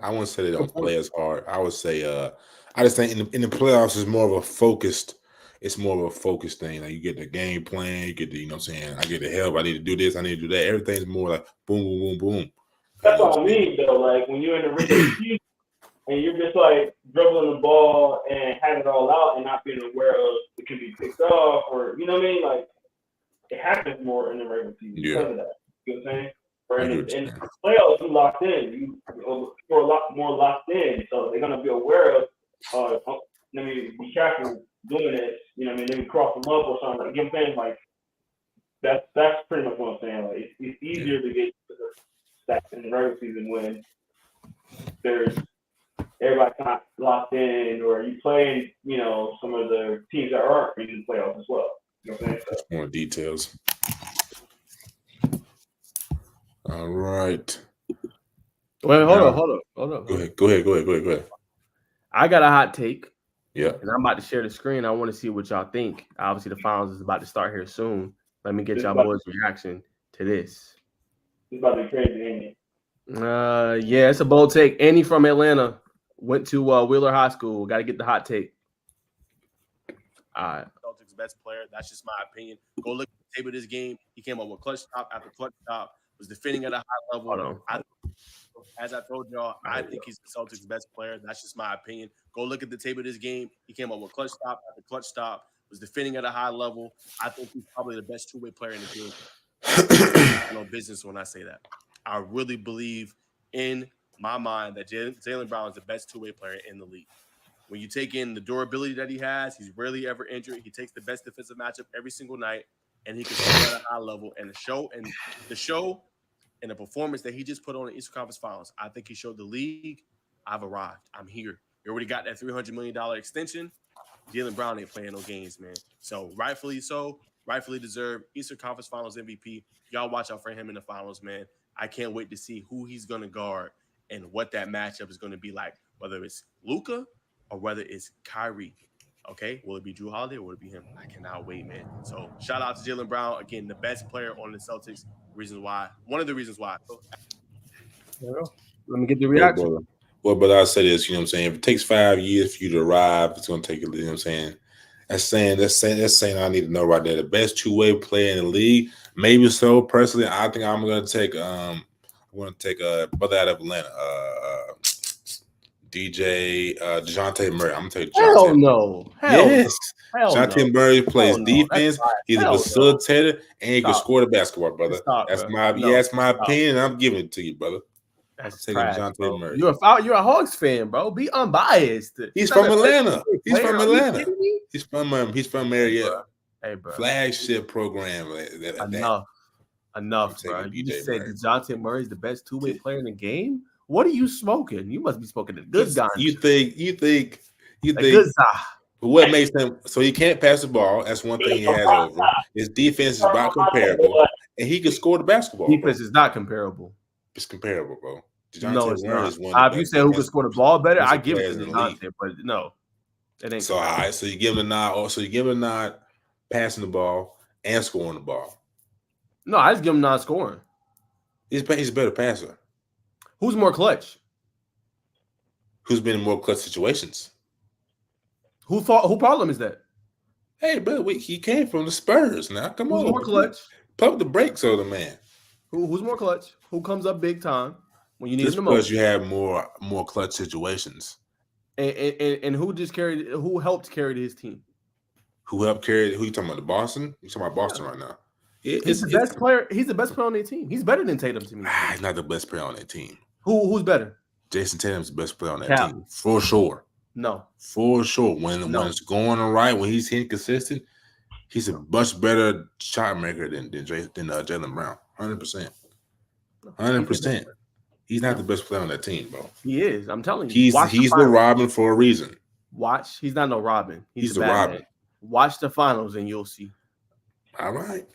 I wouldn't say they don't play as hard. I would say, I just think in the playoffs it's more of a focused. It's more of a focused thing. Like you get the game plan, you get the, I get the help. I need to do this. I need to do that. Everything's more like boom, boom, boom, boom. That's what I mean, though. Like when you're in the regular season and you're just like dribbling the ball and having it all out and not being aware of it can be picked off, or you know what I mean? Like it happens more in the regular season because of that. You know what I'm saying? In the playoffs, you locked in. You're a lot more locked in, so they're gonna be aware of. Let me be careful doing this. Let me cross them up or something. Like, you know what I'm saying? Like that's pretty much what I'm saying. Like it's easier to get stats in the regular season when there's everybody's not locked in, or you playing some of the teams that aren't in the playoffs as well. You know what I'm saying? So, more details. All right. Wait, hold on. Go ahead. I got a hot take. Yeah. And I'm about to share the screen. I want to see what y'all think. Obviously, the finals is about to start here soon. Let me get y'all boys' reaction to this. It's about to be crazy, ain't it? Yeah, it's a bold take. Annie from Atlanta went to Wheeler High School. Got to get the hot take. All right. Celtics best player. That's just my opinion. Go look at the tape of this game. He came up with clutch stop after clutch stop. Was defending at a high level. As I told y'all, I think he's the Celtics' best player. That's just my opinion. Go look at the tape of this game. He came up with clutch stop after clutch stop. Was defending at a high level. I think he's probably the best two-way player in the game. No business when I say that. I really believe in my mind that Jaylen Brown is the best two-way player in the league. When you take in the durability that he has, he's rarely ever injured. He takes the best defensive matchup every single night, and he can score at a high level. And the show and the performance that he just put on the Eastern Conference Finals, I think he showed the league, I've arrived. I'm here. You already got that $300 million extension. Jaylen Brown ain't playing no games, man. So rightfully deserved Eastern Conference Finals MVP. Y'all watch out for him in the finals, man. I can't wait to see who he's going to guard and what that matchup is going to be like, whether it's Luka or whether it's Kyrie. Okay, will it be Drew Holiday or will it be him? I cannot wait, man. So shout out to Jaylen Brown, again, the best player on the Celtics. One of the reasons why. Let me get the reaction. Well, but I'll say this, if it takes 5 years for you to arrive, it's going to take, That's saying I need to know right there. The best two-way player in the league, maybe so. Personally, I think I'm going to take brother out of Atlanta, DeJounte Murray. I'm going to take Hell no. Yes. DeJounte Murray plays defense. He's a facilitator, and he can score the basketball, brother. That's my opinion. I'm giving it to you, brother. That's trash, DeJounte Murray. You're a Hawks fan, bro. Be unbiased. He's from Atlanta. He's from Marietta. Hey, bro. Flagship program. Enough, bro. You just said DeJounte Murray is the best two-way player in the game? What are you smoking? You must be smoking a good guy. You think what makes him so he can't pass the ball? That's one thing he has over. His defense is about comparable, and he can score the basketball. Defense is not comparable. It's comparable, bro. No, it's not. If you say who can score the ball better, I give it to DeJounte, but no, it ain't. So all right, so you give him a nod. So you give him a nod, passing the ball and scoring the ball. No, I just give him nod scoring. He's a better passer. Who's more clutch? Who's been in more clutch situations? Who problem is that? Hey, brother, he came from the Spurs. Now, come on. Who's more clutch? Pump the brakes on the man. Who's more clutch? Who comes up big time when you need him the most? Because you have more clutch situations. And who helped carry his team? Who helped carry? Who you talking about? The Boston? You talking about Boston right now? He's the best player. He's the best player on their team. He's better than Tatum to me. He's not the best player on their team. Who's better? Jason Tatum's the best player on that team for sure. No, for sure. When it's going right, when he's hitting consistent, he's a much better shot maker than Jaylen Brown. 100%. 100%. He's not the best player on that team, bro. He is. I'm telling you. He's the Robin for a reason. Watch. He's not no Robin. He's the Robin. Watch the finals and you'll see. All right.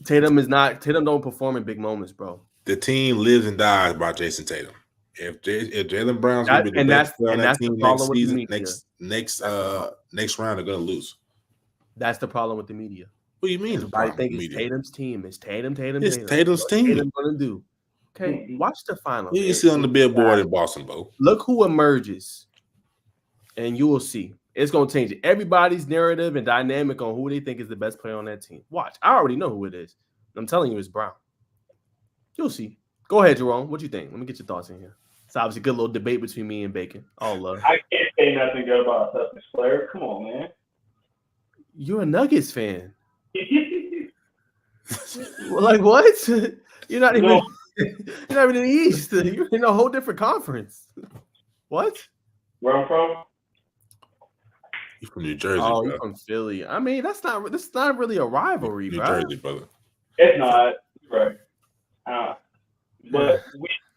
Tatum don't perform in big moments, bro. The team lives and dies by Jason Tatum. If Jaylen Brown's gonna be the best player on that team next season, next round, they're gonna lose. That's the problem with the media. What do you mean? I think it's Tatum's team. It's Tatum. It's Tatum's team. Tatum's gonna do. Okay, watch the finals. You see on the billboard in Boston, bro. Look who emerges, and you will see. It's gonna change everybody's narrative and dynamic on who they think is the best player on that team. Watch. I already know who it is. I'm telling you, it's Brown. You'll see. Go ahead, Jerome. What do you think? Let me get your thoughts in here. It's obviously a good little debate between me and Bacon. All love. I can't say nothing good about a Celtics player. Come on, man. You're a Nuggets fan. Like what? You're not even. You're not even in the East. You're in a whole different conference. What? Where I'm from? You're from New Jersey. Oh, you're from Philly. I mean, that's not really a rivalry, New bro. Jersey, brother. It's not. Right. But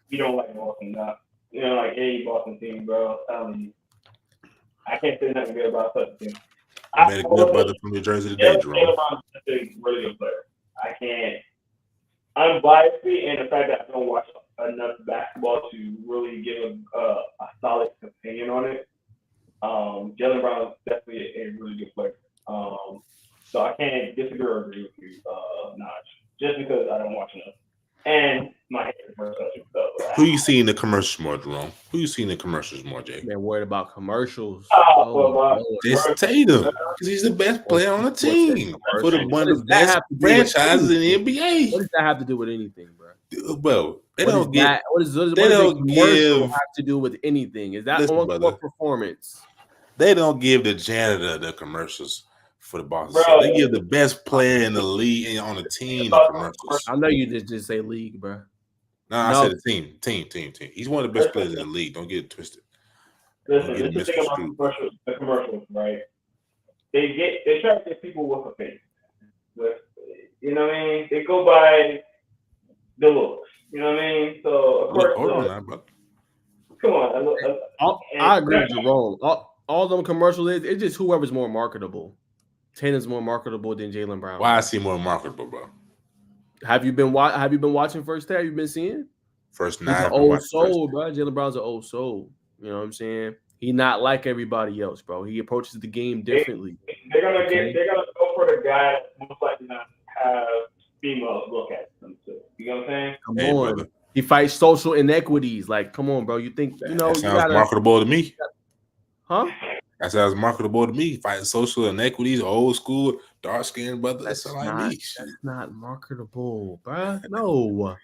we don't like Boston. Not, like any Boston team, bro. I can't say nothing good about such a team. I made a good brother from New Jersey today, Jerome. Is a really good player. I can't. I'm biased in the fact that I don't watch enough basketball to really give a solid opinion on it. Jaylen Brown is definitely a really good player. So I can't disagree or agree with you, Najeh, just because I don't watch enough. And my hair is more such stuff. Who you see in the commercials more, Jerome? Who you see in the commercials more, Jay? Man, worried about commercials. It's Tatum, because he's the best player on the team for one of the best franchises in the NBA. What does that have to do with anything, bro? Well, they don't get. What does have to do with anything? Is that on-court performance? They don't give the janitor the commercials for the Boston. Bro, they give the best player in the league and on the team the commercials. I know you just say league, bro. No, I said the team. He's one of the best players in the league. Don't get it twisted. Listen, the thing about the commercials, right? They try to get people with a face. But, you know what I mean? They go by the looks. You know what I mean? So of course, come on. I agree with Jerome. All them commercials, it's just whoever's more marketable. Tatum's more marketable than Jaylen Brown. Why is he more marketable, bro? Have you been watching First Take? Have you been seeing? First Night. He's an old soul, bro. Jaylen Brown's an old soul. You know what I'm saying? He's not like everybody else, bro. He approaches the game differently. They're gonna go for the guy that's most likely not have females look at them too. You know what I'm saying? Come on. Brother. He fights social inequities. Like, come on, bro. You think that sounds marketable to me? Huh? That sounds marketable to me. Fighting social inequities, old school, dark skinned brother. That's not marketable, bro. No.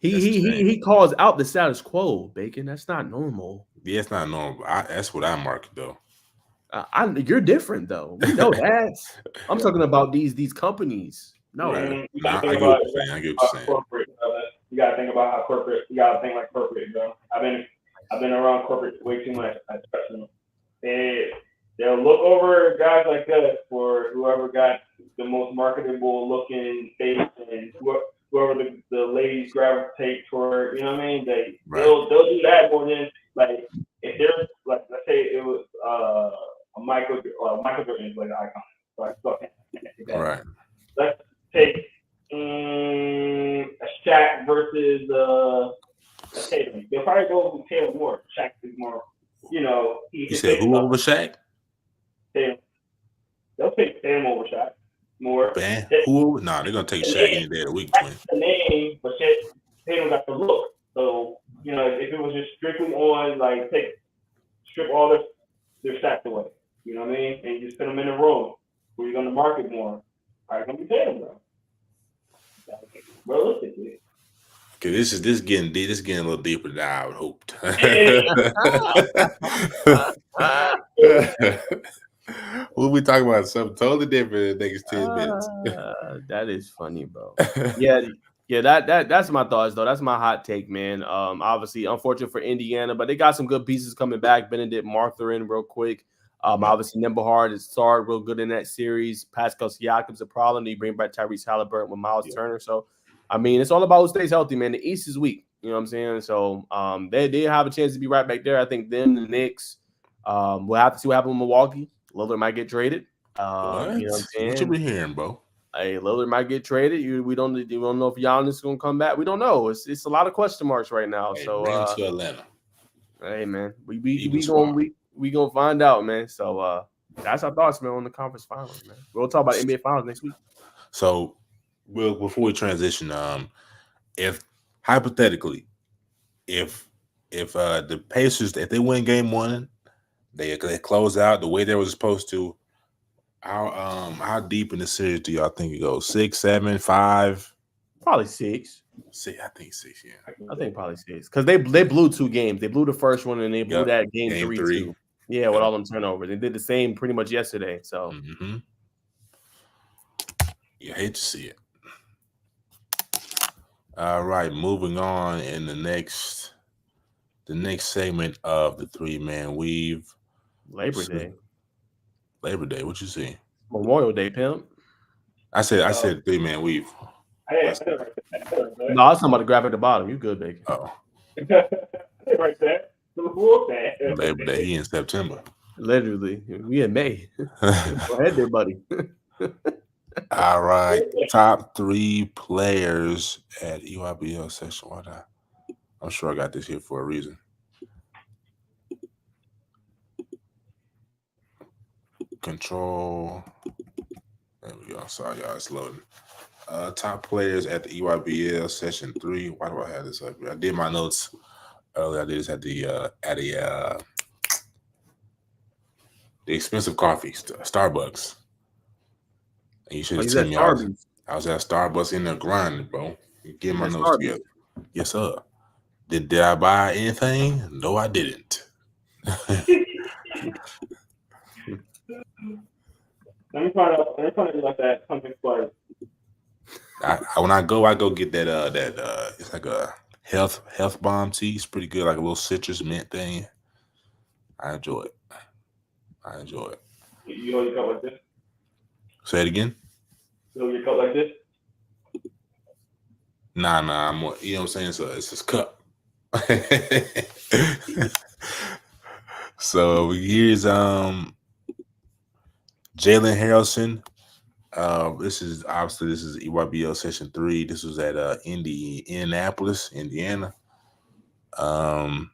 He calls out the status quo, Bacon. That's not normal. Yeah, it's not normal. That's what I market though. You're different though. We know that. I'm talking about these companies. No, right. I get what you're saying. Corporate, you gotta think about how corporate. You gotta think like corporate, bro. I've been around corporate way too much. I trust them. They'll look over guys like us for whoever got the most marketable looking face and whoever the ladies gravitate toward. You know what I mean? They'll do that more than like if there's like let's say it was a Michael Jordan is like an icon. So I still can't right. Let's take a Shaq versus Tatum. They'll probably go with Tatum more. Shaq is more. You said who over Shaq? Tatum. They'll take Tatum over Shaq more. Man, who? Nah, they're gonna take Shaq any day of the week. The name, but Tatum got the look. So if it was just strictly on like strip all their stats away, you know what I mean, and you just put them in a room where you're gonna market more. All right, gonna be Tatum, bro. Realistically. Okay, this is getting a little deeper than I would hoped. We'll be talking about something totally different in the next 10 minutes. That is funny, bro. Yeah, that's my thoughts though. That's my hot take, man. Obviously, unfortunate for Indiana, but they got some good pieces coming back. Benedict Martha in real quick. Obviously, Nimblehard has started real good in that series. Pascal Siakam's a problem. You bring back Tyrese Halliburton with Miles Turner. So, I mean, it's all about who stays healthy, man. The East is weak. You know what I'm saying? So they did have a chance to be right back there. I think them, the Knicks, we'll have to see what happens with Milwaukee. Lillard might get traded. What? You know what I'm saying? What you been hearing, bro? Hey, Lillard might get traded. We don't know if Giannis is gonna come back. We don't know. It's a lot of question marks right now. Hey, so bring him to Atlanta. Hey man, we gonna find out, man. So that's our thoughts, man, on the conference finals, man. We'll talk about NBA finals next week. So, before we transition, if hypothetically, if the Pacers, if they win game 1, they close out the way they were supposed to. How deep in the series do y'all think it goes? 6, 7, 5? Probably 6. I think 6. Yeah, I think probably 6 because they blew 2 games. They blew the first one and they blew that game 3 too. Yeah, with all them turnovers. They did the same pretty much yesterday. So you hate to see it. All right, moving on in the next segment of the 3-man weave. Labor Day. What you see? Memorial Day, pimp. I said 3-man weave. Hey, no, I was talking about the graphic at the bottom. You good, Bacon? Oh, right there. Labor Day. He in September. Literally, we in May. Go ahead, there, buddy. All right, top 3 players at EYBL session. I'm sure I got this here for a reason. Control. There we go. Sorry, y'all. It's loading. Top players at the EYBL session 3. Why do I have this up here? I did my notes earlier. I just had the expensive coffee, Starbucks. And you should have seen me. I was at Starbucks in there grinding, bro. Get my notes together. Yes, sir. Did I buy anything? No, I didn't. Let me try to do like that something for when I go get that it's like a health bomb tea. It's pretty good, like a little citrus mint thing. I enjoy it. You know your cup like this? Say it again. You know your cup like this? Nah, I'm more, you know what I'm saying? So it's just cup. So here's Jalen Harrelson. This is EYBL session 3. This was at Indianapolis, Indiana. Jalen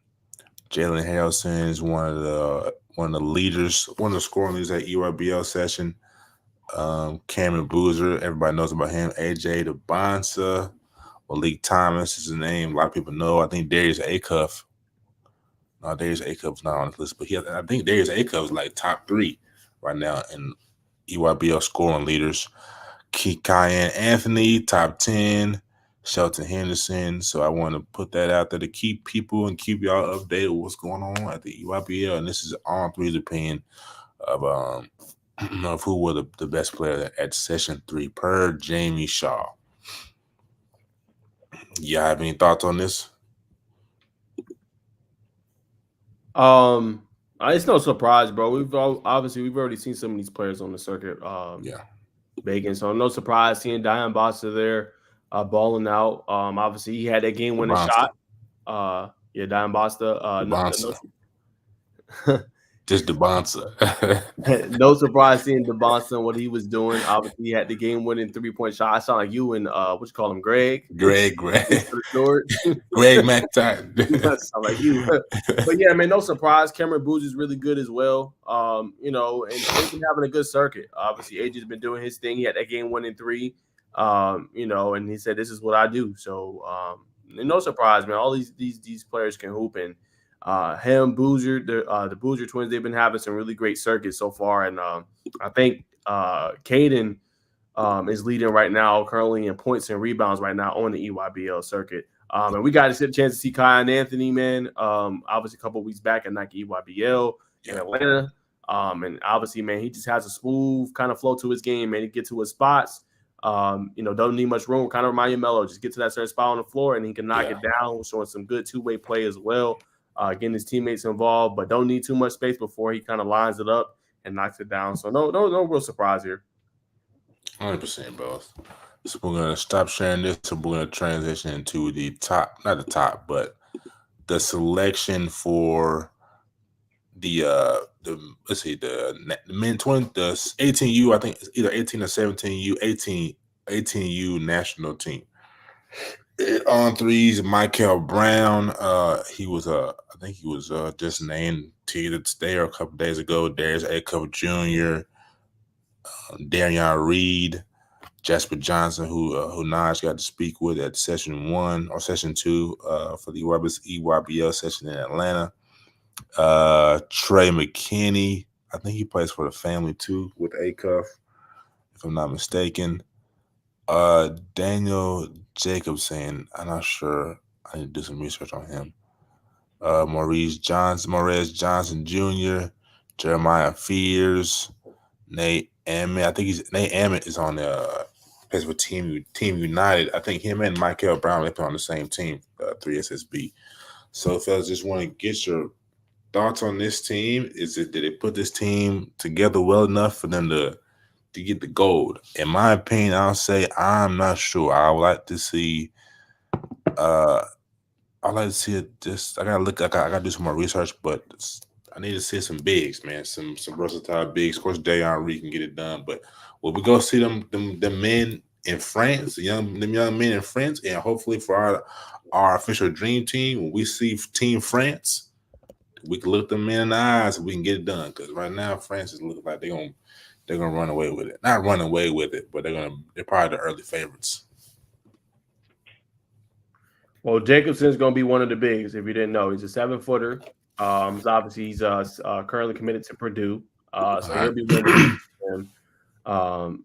Harrelson is one of the leaders, one of the scoring leaders at EYBL session. Cameron Boozer, everybody knows about him. AJ DeBonsa, Malik Thomas is his name. A lot of people know. I think Darius Acuff. No, Darius Acuff's not on this list, but I think Darius Acuff is like top 3 right now in EYBL scoring leaders. Kyan Anthony, top 10. Shelton Henderson. So I want to put that out there to keep people and keep y'all updated with what's going on at the EYBL. And this is all 3's opinion of who were the best player at session 3 per Jamie Shaw. Y'all have any thoughts on this? It's no surprise, bro. We've already seen some of these players on the circuit. Bacon. So no surprise seeing Dion Bossa there, balling out. Obviously he had that game-winning shot. Dion Bossa. Just DeBonsa. No surprise seeing DeBonsa and what he was doing. Obviously, he had the game-winning 3-point shot. I sound like you and what you call him, Greg. Greg McTighe. That sound like you. But yeah, man, no surprise. Cameron Boozer is really good as well. And they've been having a good circuit. Obviously, AJ's been doing his thing. He had that game-winning 3. And he said, "This is what I do." So, no surprise, man. All these players can hoop, and him, Boozer, the Boozer twins, they've been having some really great circuits so far. And I think Caden is leading right now, currently in points and rebounds right now on the EYBL circuit. And we got a chance to see Kyan Anthony, man, obviously a couple of weeks back at Nike EYBL in Atlanta. And obviously, man, he just has a smooth kind of flow to his game, man. He gets to his spots. Don't need much room. Kind of remind you of Melo. Just get to that certain spot on the floor, and he can knock it down, showing some good two-way play as well. Getting his teammates involved, but don't need too much space before he kind of lines it up and knocks it down. So no real surprise here. 100%, bro. So we're gonna stop sharing this. So we're gonna transition into the top, not the top, but the selection for the let's see the men 20 the 18U. I think it's either 18 or 17U, 18U national team. On threes, Michael Brown. He was I think he was just named to either today or a couple days ago. Darius A. Jr., Darian Reed, Jasper Johnson, who Najeh got to speak with at session 1 or session 2 for the EYBL session in Atlanta. Trey McKinney, I think he plays for the family too with ACUF, if I'm not mistaken. Daniel Jacobson, I'm not sure. I need to do some research on him. Maurice Johnson Jr., Jeremiah Fears, Nate Ammon. I think Nate Ammon is on the plays for Team United. I think him and Michael Brown they play on the same team, 3SSB. So, fellas, just want to get your thoughts on this team. Did they put this team together well enough for them to get the gold? In my opinion, I'll say I'm not sure. I would like to see. I like to see it. Just I gotta look. I gotta do some more research, but I need to see some bigs, man. Some versatile bigs. Of course, Dayon Reed can get it done, but will we go see them men in France, them young men in France, and hopefully for our official dream team, when we see Team France, we can look them in the eyes and we can get it done. Because right now, France is looking like they're gonna run away with it. Not run away with it, but they're probably the early favorites. Well, Jacobson's going to be one of the bigs. If you didn't know, he's a 7-footer. Obviously he's currently committed to Purdue, so he'll be one of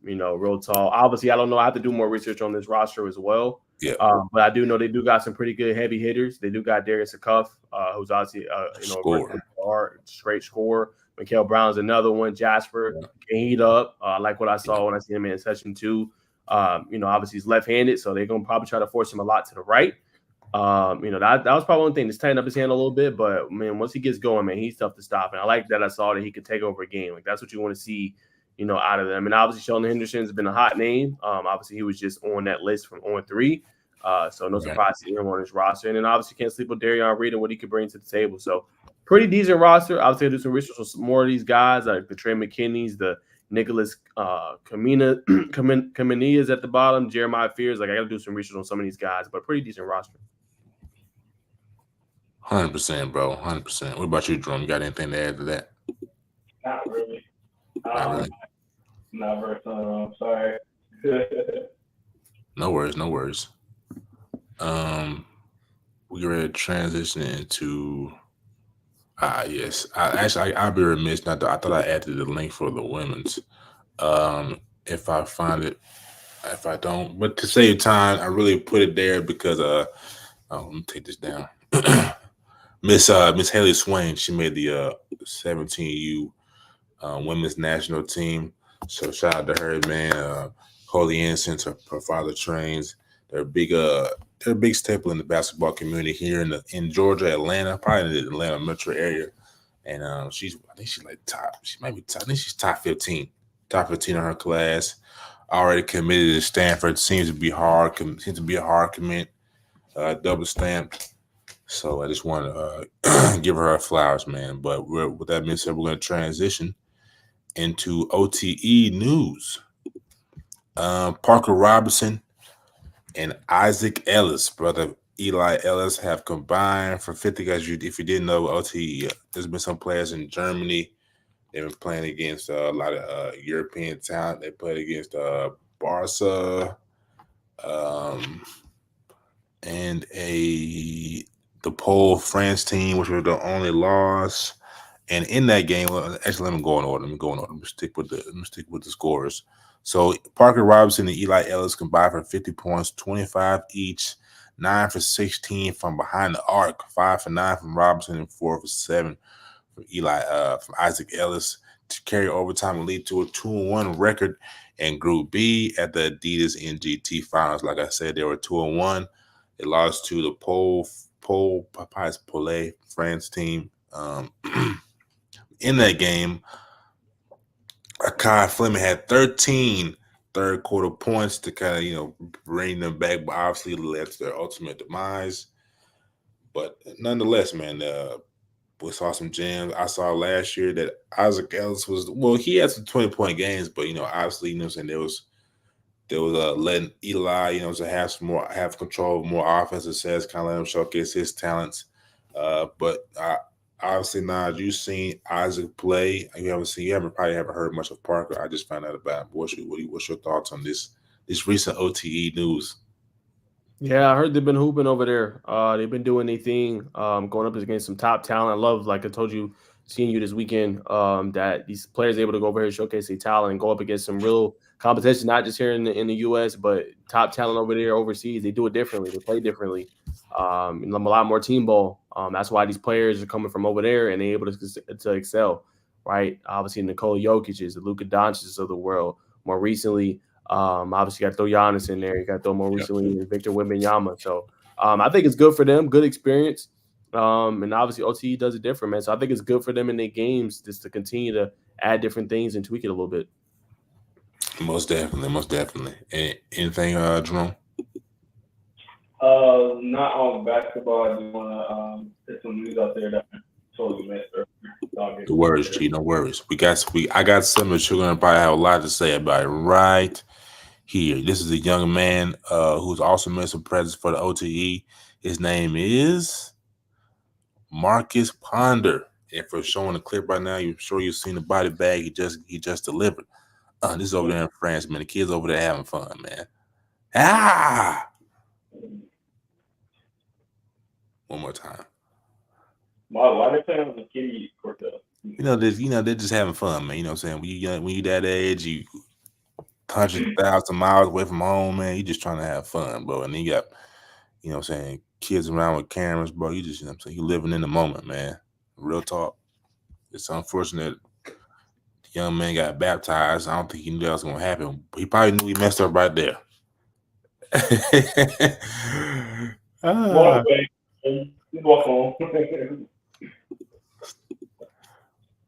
the real tall. Obviously, I don't know. I have to do more research on this roster as well. Yeah, but I do know they do got some pretty good heavy hitters. They do got Darius Cuff, who's obviously a straight scorer. Michael Brown's another one. Jasper can heat up. I like what I saw when I see him in session 2. Obviously he's left-handed, so they're gonna probably try to force him a lot to the right. That was probably one thing. Just tighten up his hand a little bit, but man, once he gets going, man, he's tough to stop. And I like that I saw that he could take over a game. Like that's what you want to see, out of them. I mean, obviously Sheldon Henderson's been a hot name. Obviously he was just on that list from on 3. So no surprise to him on his roster. And then obviously can't sleep with Darion Reed and what he could bring to the table. So pretty decent roster. Obviously do some research on some more of these guys, like the Trey McKinney's, the Nicholas Kamini is at the bottom. Jeremiah Fears. Like I got to do some research on some of these guys, but pretty decent roster. 100%, bro. 100%. What about you, Jerome? You got anything to add to that? Not really. Not really. Not very. I'm sorry. No worries. We get ready to transition into. Yes. I'll be remiss not to. I thought I added the link for the women's. If I find it, if I don't, but to save time, I really put it there because let me take this down. Miss Haley Swain, she made the 17U women's national team. So shout out to her, man. Holy Innocents, her father trains. They're a big staple in the basketball community here in Georgia, Atlanta, probably in the Atlanta metro area. And I think she's like top. She might be top. I think she's top 15 in her class. Already committed to Stanford. Seems to be a hard commit. Double stamp. So I just want to give her flowers, man. But with that being said, we're going to transition into OTE news. Parker Robinson and Isaac Ellis, brother Eli Ellis, have combined for 50 guys. If you didn't know, OTE, there's been some players in Germany. They've been playing against a lot of European talent. They played against Barca and the Pole France team, which was the only loss. And in that game, actually, let me go in order. Let me stick with the scores. So Parker Robinson and Eli Ellis combined for 50 points, 25 each, 9 for 16 from behind the arc, 5 for 9 from Robinson, and 4 for 7 from from Isaac Ellis to carry overtime and lead to a 2-1 record in Group B at the Adidas NGT Finals. Like I said, they were 2-1. They lost to the Pole France team. In that game, Akai Fleming had 13 third quarter points to kind of, bring them back, but obviously led to their ultimate demise. But nonetheless, man, we saw some gems. I saw last year that Isaac Ellis he had some 20-point games, but obviously, there was letting Eli, have control of more offensive sets, kind of let him showcase his talents. But obviously, Najeh, you've seen Isaac play. You probably haven't heard much of Parker. I just found out about him. What's your thoughts on this recent OTE news? Yeah, I heard they've been hooping over there. They've been doing their thing, going up against some top talent. I love, like I told you, seeing you this weekend, that these players are able to go over here and showcase their talent and go up against some real competition, not just here in the U.S., but top talent over there overseas. They do it differently. They play differently. A lot more team ball. That's why these players are coming from over there and they're able to excel, right? Obviously, Nikola Jokic's, the Luka Doncic's of the world. More recently, obviously, you got to throw Giannis in there. You got to throw more recently Victor Wembanyama. So I think it's good for them, good experience. And obviously, OTE does it different, man. So I think it's good for them in their games just to continue to add different things and tweak it a little bit. Most definitely. Anything, Jerome? Not on basketball. I just want to put some news out there that I totally missed earlier. No worries, G. No worries. I got something that you're gonna probably have a lot to say about it right here. This is a young man who's also made some presents for the OTE. His name is Marcus Ponder. And for showing the clip right now, you're sure you've seen the body bag he just delivered. This is over there in France, man. The kids over there having fun, man. One more time. Why they playing on the kiddie court though? They're just having fun, man. You know what I'm saying? When you that age, you 100,000 miles away from home, man. You just trying to have fun, bro. And then you got, kids around with cameras, bro. You just, you living in the moment, man. Real talk. It's unfortunate the young man got baptized. I don't think he knew that was gonna happen. He probably knew he messed up right there. Walk home.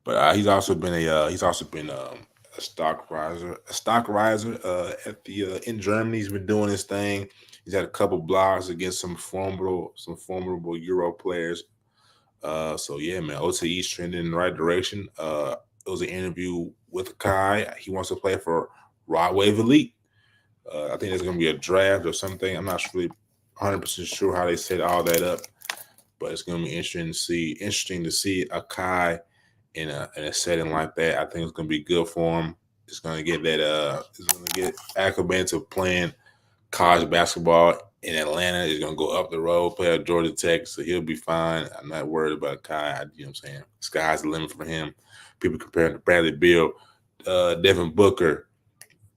But he's also been a stock riser at the in Germany. He's been doing his thing. He's had a couple blocks against some formidable Euro players. So yeah, man, OTE's trending in the right direction. It was an interview with Kai. He wants to play for Rod Wave Elite. I think there's going to be a draft or something. I'm not really 100% sure how they set all that up, but it's going to be interesting to see a Kai in a setting like that. I think it's going to be good for him. It's going to get acclimated to playing college basketball in Atlanta. He's going to go up the road, play at Georgia Tech, so he'll be fine. I'm not worried about Kai. You know what I'm saying? Sky's the limit for him. People comparing to Bradley Beal, Devin Booker,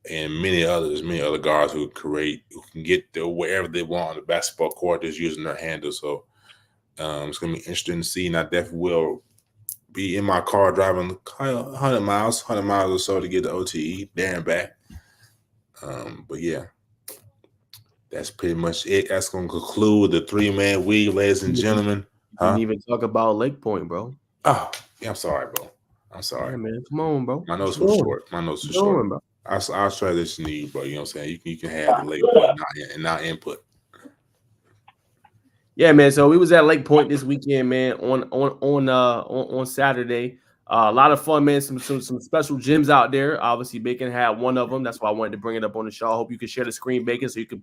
and many other guards who can get to wherever they want on the basketball court just using their handle. So it's going to be interesting to see, and I definitely will be in my car driving 100 miles or so to get to OTE there and back. But yeah, that's pretty much it. That's going to conclude the 3-man week, ladies and gentlemen. Didn't even talk about Lakepoint, bro. Oh, yeah, I'm sorry, bro. I'm sorry. Yeah, man. Come on, bro. My notes were short. Bro. I'll try this to you, bro. You know what I'm saying? You can have the Lakepoint and not input. Yeah, man. So we was at Lakepoint this weekend, man. On Saturday, a lot of fun, man. Some special gyms out there. Obviously, Bacon had one of them. That's why I wanted to bring it up on the show. I hope you can share the screen, Bacon, so you can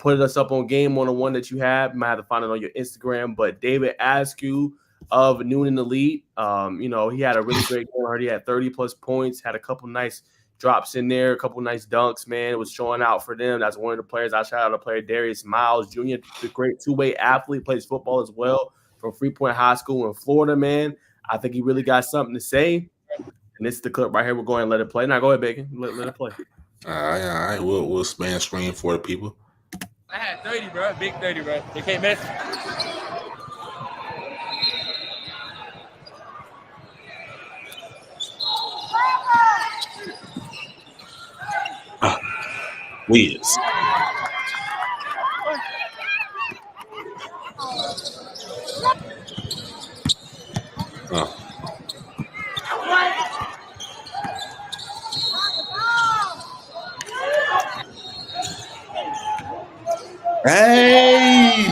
put us up on game on the one that you have. You might have to find it on your Instagram. But David Askew of Noon in the Lead, he had a really great game. I heard he had 30+ points. Had a couple nice drops in there, a couple nice dunks, man. It was showing out for them. That's one of the players. I shout out to player Darius Miles Jr., the great two-way athlete, plays football as well from Freepoint High School in Florida, man. I think he really got something to say. And this is the clip right here. We're going to let it play. Now go ahead, Bacon. Let it play. All right. We'll span screen for the people. I had 30, bro. Big 30, bro. They can't mess. Wiz. Hey.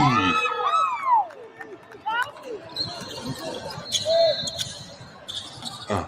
I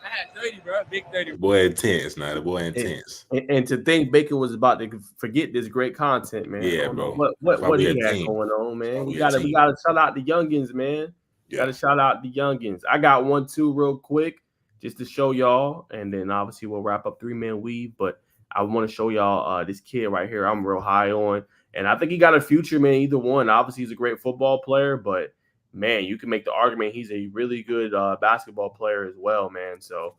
had 30, bro. Big 30. The boy intense, now. The boy intense. And to think Bacon was about to forget this great content, man. Yeah, I don't know bro. what he had going on, man. We gotta shout out the youngins, man. Yeah. Gotta shout out the youngins. I got 1-2 real quick just to show y'all, and then obviously we'll wrap up 3-man weave. But I want to show y'all this kid right here. I'm real high on, and I think he got a future, man. Either one. Obviously, he's a great football player, but man, you can make the argument he's a really good basketball player as well, man. So,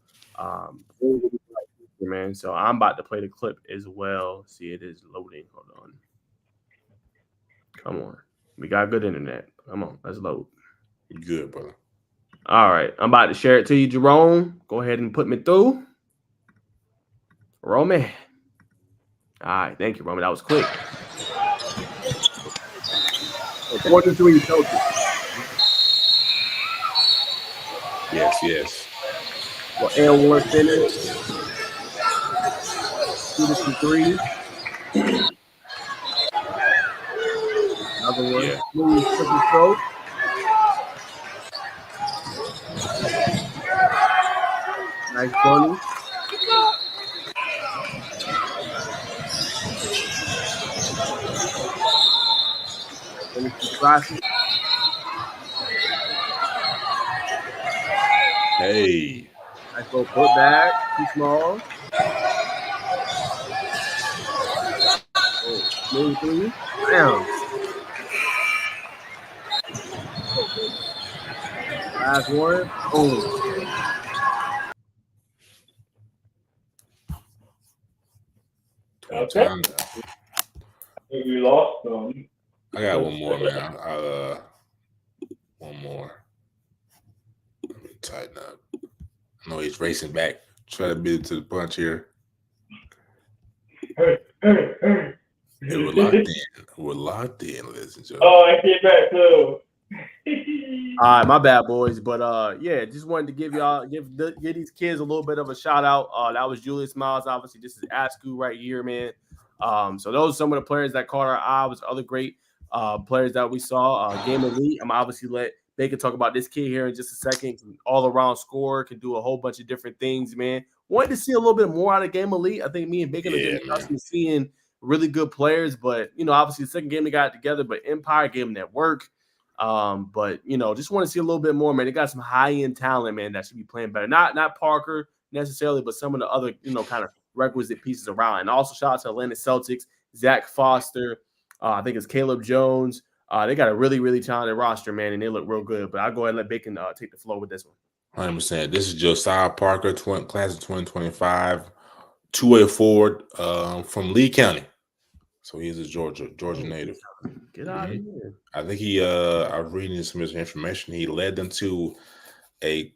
man. So I'm about to play the clip as well. See, it is loading. Hold on. Come on. We got good internet. Come on. Let's load. Good, brother. All right. I'm about to share it to you, Jerome. Go ahead and put me through. Roman. All right. Thank you, Roman. That was quick. 43 total. Yes. Well, L1 finish. 2-3. Another one. Yeah. Smooth triple stroke. Nice bunny. Finish the classic. Hey. Nice little put back. Too small. Oh, smooth three. Damn. Last one. Oh. Okay. I think we lost them. I got one more, man. One more. Let me tighten up. I know he's racing back. Try to beat it to the punch here. Hey. Hey, we're locked in. We're locked in, ladies and gentlemen. Oh, I came back too. All right, my bad, boys. But yeah, just wanted to give these kids a little bit of a shout out. That was Julius Miles. Obviously, this is Askew right here, man. So those are some of the players that caught our eye. Was other great players that we saw. Game Elite. I'm obviously let Bacon talk about this kid here in just a second. All around scorer, can do a whole bunch of different things, man. Wanted to see a little bit more out of Game Elite. I think me and Bacon are getting accustomed to seeing really good players, but obviously the second game they got together, but Empire gave them that work. But just want to see a little bit more, man. They got some high-end talent, man, that should be playing better. Not Parker necessarily, but some of the other, kind of requisite pieces around. And also shout out to Atlanta Celtics, Zach Foster. I think it's Caleb Jones. They got a really, really talented roster, man, and they look real good. But I'll go ahead and let Bacon take the floor with this one. 100%. This is Josiah Parker, class of 2025, two-way forward from Lee County. So he's a Georgia native. Get out of here. I think I was reading some of his information. He led them to a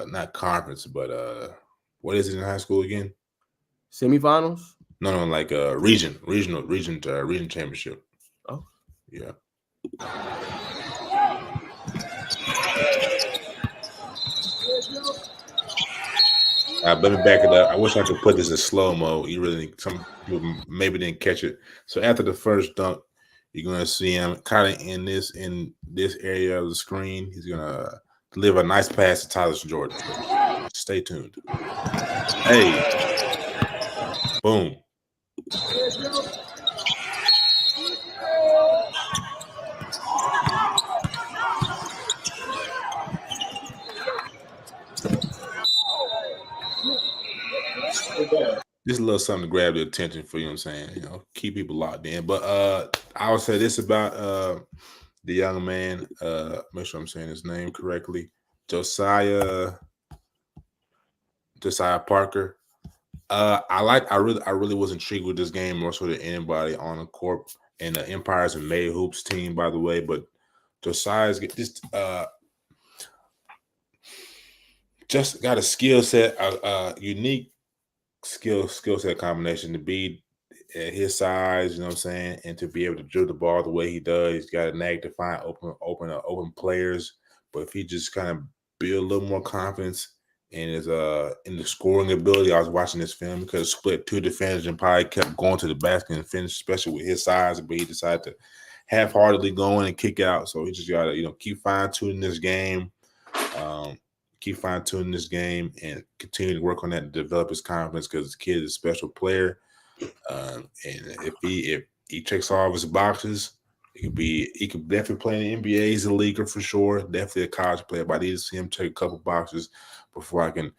not conference, but what is it in high school again? Semifinals? No, like region championship. Oh, yeah. Let me back it up. I wish I could put this in slow-mo. Some people maybe didn't catch it. So after the first dunk, you're gonna see him kind of in this area of the screen. He's gonna deliver a nice pass to Tyler Jordan. Stay tuned. Hey, boom. Just a little something to grab the attention for, you know what I'm saying? Keep people locked in. But I would say this about the young man. Make sure I'm saying his name correctly. Josiah Parker. I really was intrigued with this game more so than anybody on the court. And the Empire's a May Hoops team, by the way. But Josiah's just got a skill set, a unique skill set combination to be at his size, you know what I'm saying, and to be able to dribble the ball the way he does. He's got a knack to find open players. But if he just kind of build a little more confidence and his in the scoring ability. I was watching this film. He could have split 2 defenders and probably kept going to the basket and finished, especially with his size. But he decided to half-heartedly go in and kick out. So he just got to keep fine-tuning this game. Keep fine-tuning this game and continue to work on that and develop his confidence because this kid is a special player. And if he checks all of his boxes, he could definitely play in the NBA. He's a leaguer for sure. Definitely a college player, but I need to see him check a couple boxes before I can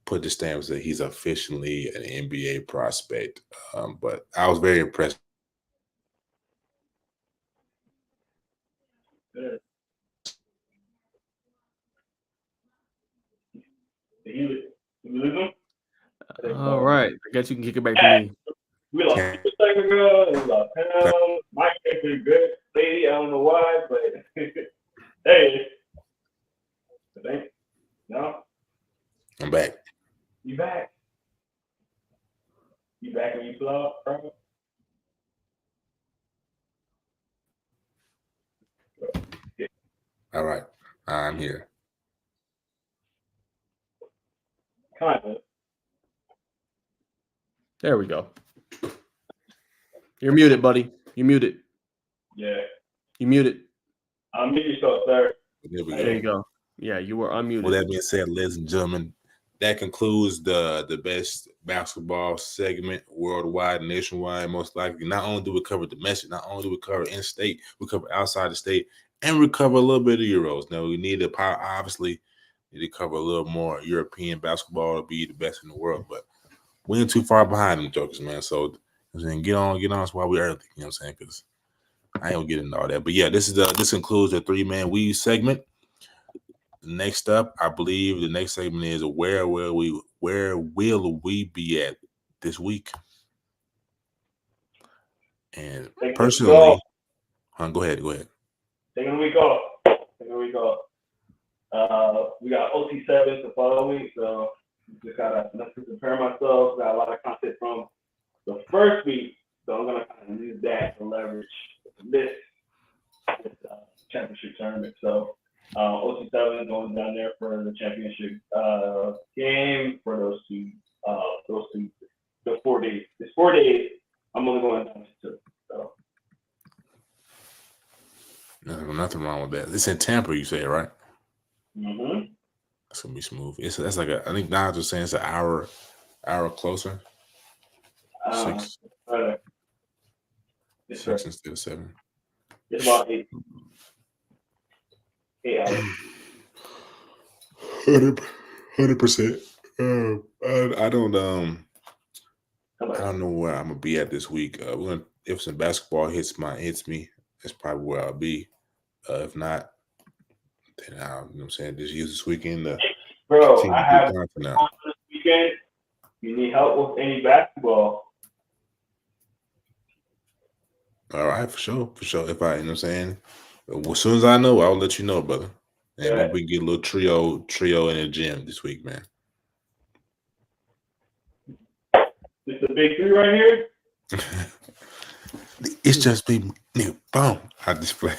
put the stamps that he's officially an NBA prospect. But I was very impressed. Good. You lose him? All right. I guess you can kick it back to me. We lost 2 seconds ago. We lost him. Mike is pretty good. Lady, I don't know why, but hey. No? I'm back. You back? You back and you flow, bro? All right. I'm here. Kind of. There we go. You're muted, buddy. You're muted. Yeah. You muted. Mute yourself, sir. There we go. There you go. Yeah, you were unmuted. With that being said, ladies and gentlemen, that concludes the best basketball segment worldwide, nationwide, most likely. Not only do we cover domestic, not only do we cover in-state, we cover outside the state, and we cover a little bit of Euros. Now, we need to obviously cover a little more European basketball to be the best in the world, but we ain't too far behind them jokers, man. So, get on us while we're early. You know what I'm saying? Because I ain't gonna get into all that. But yeah, this concludes the 3-man weave segment. Next up, I believe the next segment is where will we be at this week? And personally, go ahead. Taking a week off. We got OT7 the following week, so just gotta prepare myself. Got a lot of content from the first week, so I'm gonna kind of use that to leverage this championship tournament. So OT7 is going down there for the championship game for those two the 4 days. It's 4 days. I'm only going down to 2. So nothing wrong with that. It's in Tampa, you say, right? Mm-hmm. That's gonna be smooth. That's like I think Najeh was saying it's an hour closer. 6. 6 instead of 7. It's about 8. 8 hours. 100%. I don't know where I'm gonna be at this week. If some basketball hits me, that's probably where I'll be. If not, then I'll, you know what I'm saying, just use this weekend to Bro, I have now. this weekend. You need help with any basketball? All right, for sure. If I, you know what I'm saying, as soon as I know, I'll let you know, brother. And maybe we can get a little trio in the gym this week, man. It's the big 3 right here. It's just me, nigga. Boom. I just play.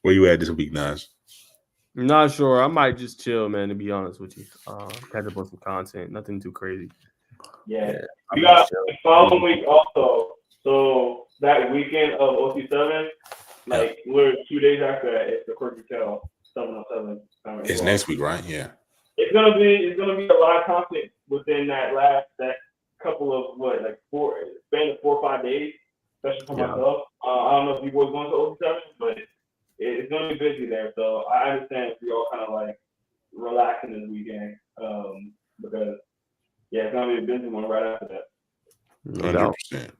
Where you at this week, Naj? Not sure. I might just chill, man, to be honest with you. Catch up on some content. Nothing too crazy. Yeah. We got the following week also. So that weekend of OT7, like we're 2 days after that, it's the Quirky Tale 707. It's next week, right? Yeah. It's gonna be a lot of content within that couple of span of 4 or 5 days, especially for myself. I don't know if you boys going to OT7, but it's gonna be busy there. So I understand if you're all kind of like relaxing this weekend, because it's gonna be a busy one right after that. 100%.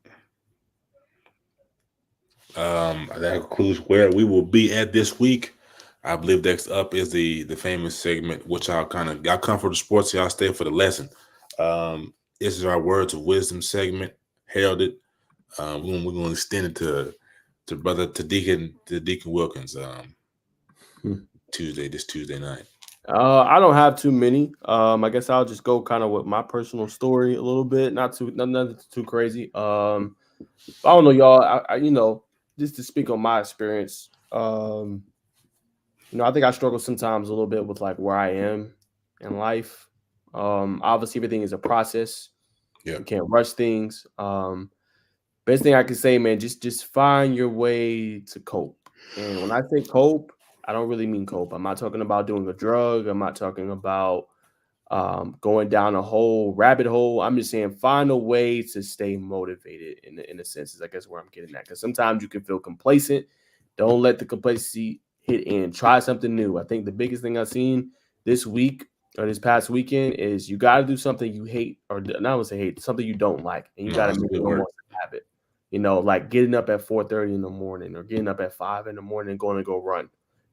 That concludes where we will be at this week. I believe next up is the famous segment, which y'all come for the sports, y'all stay for the lesson. This is our words of wisdom segment, heralded. We're going to extend it to Deacon Wilkins this Tuesday night. I don't have too many. I guess I'll just go kind of with my personal story a little bit. Nothing too crazy. I don't know, y'all. I just to speak on my experience. I think I struggle sometimes a little bit with like where I am in life. Obviously, everything is a process. Yeah. You can't rush things. Best thing I can say, man, just find your way to cope. And when I say cope, I don't really mean cope. I'm not talking about doing a drug. I'm not talking about going down a whole rabbit hole. I'm just saying find a way to stay motivated in a sense is I guess where I'm getting at. Because sometimes you can feel complacent. Don't let the complacency hit in. Try something new. I think the biggest thing I've seen this week or this past weekend is you got to do something you hate or not want to say hate, something you don't like. And you got to make it almost a habit. Like getting up at 4:30 in the morning or getting up at 5 in the morning and going to go run.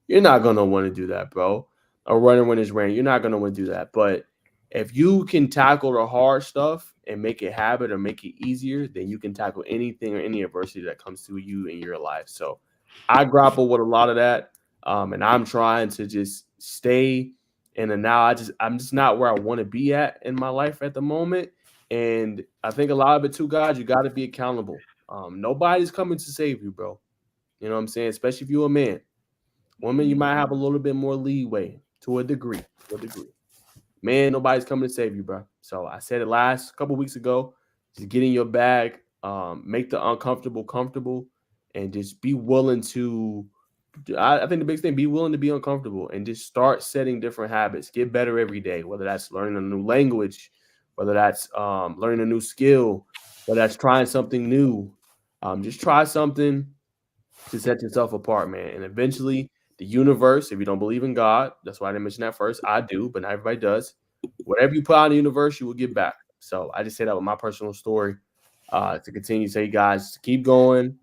You're not going to want to do that, bro. Or running when it's raining. You're not going to want to do that. But if you can tackle the hard stuff and make it habit or make it easier, then you can tackle anything or any adversity that comes to you in your life. So I grapple with a lot of that. And I'm trying to just stay in the now. I'm just not where I want to be at in my life at the moment. And I think a lot of it too, guys, you got to be accountable. Nobody's coming to save you, bro. You know what I'm saying? Especially if you're a man. Women, you might have a little bit more leeway to a degree. Man, nobody's coming to save you, bro. So I said it last couple weeks ago. Just get in your bag, make the uncomfortable comfortable, and just be willing to. I think the biggest thing, be willing to be uncomfortable and just start setting different habits. Get better every day, whether that's learning a new language, whether that's learning a new skill, whether that's trying something new. Just try something to set yourself apart, man. And eventually, the universe, if you don't believe in God, that's why I didn't mention that first. I do, but not everybody does. Whatever you put out in the universe, you will get back. So I just say that with my personal story to continue to say, guys, keep going,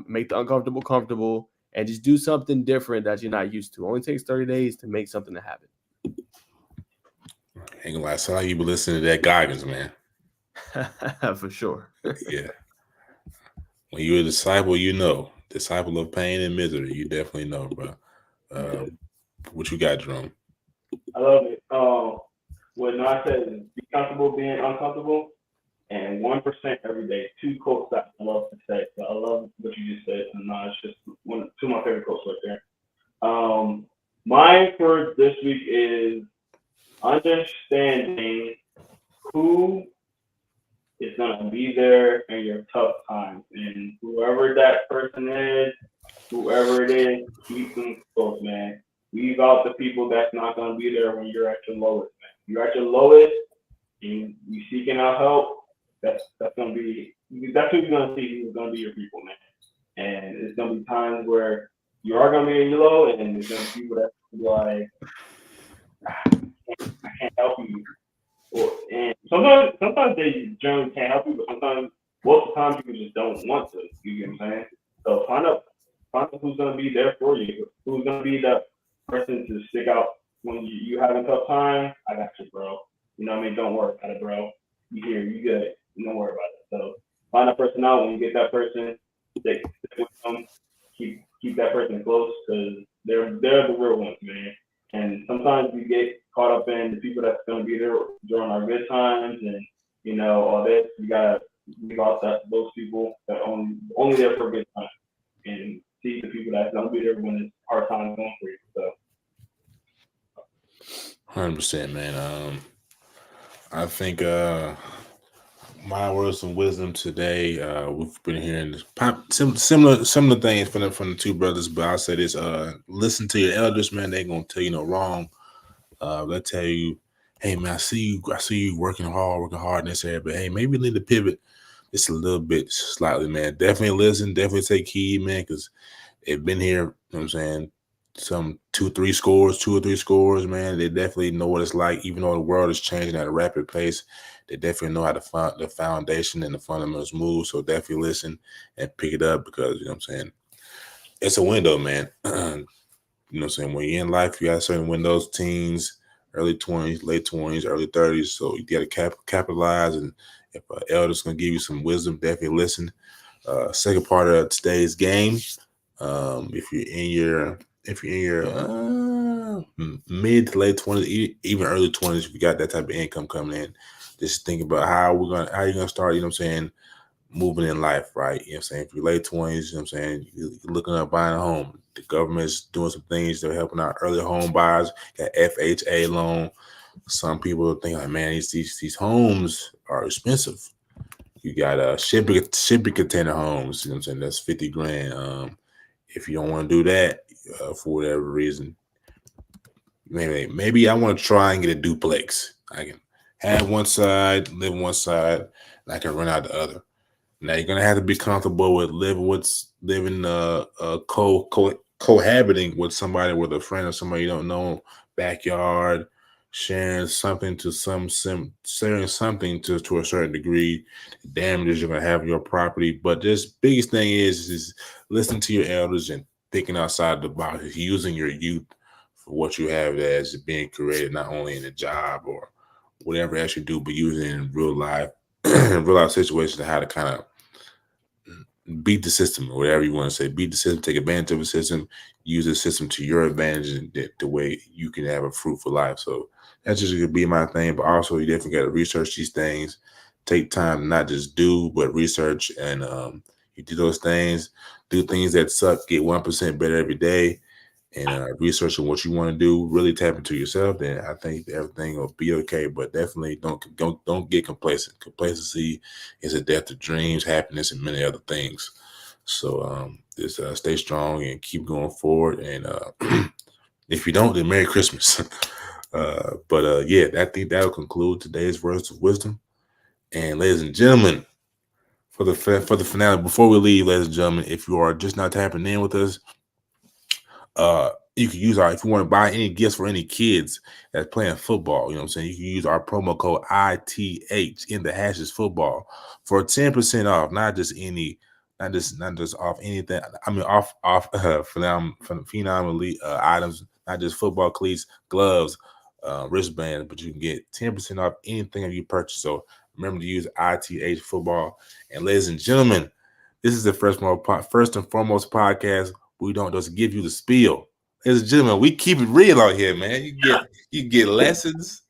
make the uncomfortable comfortable, and just do something different that you're not used to. It only takes 30 days to make something a habit. Ain't gonna lie, sound like you been listening to that guidance, man. For sure. Yeah. When you're a disciple, disciple of pain and misery, you definitely know, bro. What you got, Jerome? I love it. What Najeh said is be comfortable being uncomfortable, and 1% every day. 2 quotes that I love to say. So I love what you just said, and it's just two of my favorite quotes right there. Mine for this week is understanding who is gonna be there in your tough times, and whoever that person is, whoever it is, keep them close, man. Leave out the people that's not gonna be there when you're at your lowest, man. You're at your lowest, and you seeking out help. That's who you're gonna see. Who's gonna be your people, man. And it's gonna be times where you are gonna be in your low, and there's gonna be people that's gonna be like, I can't help you. And sometimes they generally can't help you, but sometimes, most of the time, people just don't want to. You get what I'm saying? So find out who's gonna be there for you. Who's gonna be the person to stick out when you having a tough time. I got you, bro. You know what I mean? Don't worry about it, bro. You here? You good? Don't worry about it. So find that person out. When you get that person, stick with them. Keep that person close because they're the real ones, man. And sometimes we get caught up in the people that's going to be there during our good times and, all this. We got to leave out those people that are only there for a good time and see the people that's going to be there when it's hard times going for you. So 100%, man. I think my words of wisdom today. We've been hearing similar things from the two brothers, but I'll say this: listen to your elders, man. They ain't gonna tell you no wrong. They'll tell you, "Hey, man, I see you working hard in this area, but hey, maybe you need to pivot just a little bit, slightly, man. Definitely listen, definitely take heed, man, because they've been here. You know what I'm saying." Some 2 or 3 scores, man. They definitely know what it's like, even though the world is changing at a rapid pace. They definitely know how the foundation and the fundamentals move. So definitely listen and pick it up because, you know what I'm saying, it's a window, man. You know what I'm saying? When you're in life, you got certain windows, teens, early 20s, late 20s, early 30s. So you got to capitalize. And if an elder's going to give you some wisdom, definitely listen. Second part of today's game, if you're in your mid to late 20s, even early 20s, if you got that type of income coming in, just think about how you're gonna start, you know what I'm saying, moving in life, right? You know what I'm saying? If you're late 20s, you know what I'm saying, you're looking at buying a home. The government's doing some things. They're helping out early home buyers, got FHA loan. Some people think like, man, these homes are expensive. You got shipping container homes, you know what I'm saying? That's $50,000. If you don't want to do that for whatever reason, maybe I want to try and get a duplex. I can have one side, live on one side, and I can rent out the other. Now you're gonna have to be comfortable with cohabiting with somebody, with a friend or somebody you don't know, backyard, sharing something to sharing something to a certain degree, damages you're gonna have in your property. But this biggest thing is listening to your elders and thinking outside the box, using your youth for what you have as being created, not only in a job or whatever else you do, but using it in real life, real life situations, how to kind of beat the system, or whatever you want to say. Beat the system, take advantage of the system, use the system to your advantage, and the way you can have a fruitful life. So that's just gonna be my thing. But also, you definitely got to research these things. Take time, not just do, but research. And you do those things, do things that suck, get 1% better every day, and researching what you want to do, really tap into yourself, then I think everything will be okay. But definitely don't get complacent. Complacency is a death of dreams, happiness, and many other things. So just stay strong and keep going forward. And if you don't, then Merry Christmas. Yeah, I think that'll conclude today's words of wisdom. And ladies and gentlemen, for the finale, before we leave, ladies and gentlemen, if you are just not tapping in with us, you can use if you want to buy any gifts for any kids that's playing football, you know what I'm saying, you can use our promo code ITH in the hashes football for 10% off, not just off anything. I mean, off Phenom Elite items, not just football cleats, gloves, wristbands, but you can get 10% off anything that you purchase. So remember to use ITH football. And ladies and gentlemen, this is the first and foremost podcast. We don't just give you the spiel. Ladies and gentlemen, we keep it real out here, man. You get lessons,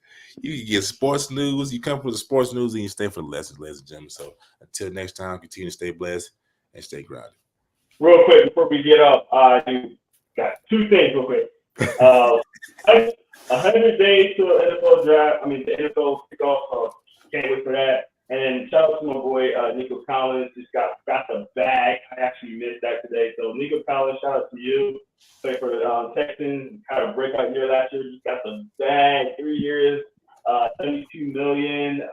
you get sports news. You come for the sports news and you stay for the lessons, ladies and gentlemen. So until next time, continue to stay blessed and stay grounded. Real quick, before we get up, I got two things real quick. 100 days to the NFL draft. The NFL kickoff. Can't wait for that. And then shout out to my boy Nico Collins. Just got the bag. I actually missed that today. So Nico Collins, shout out to you. Play for the Texans. Had a breakout year last year. Just got the bag. 3 years, $72 million.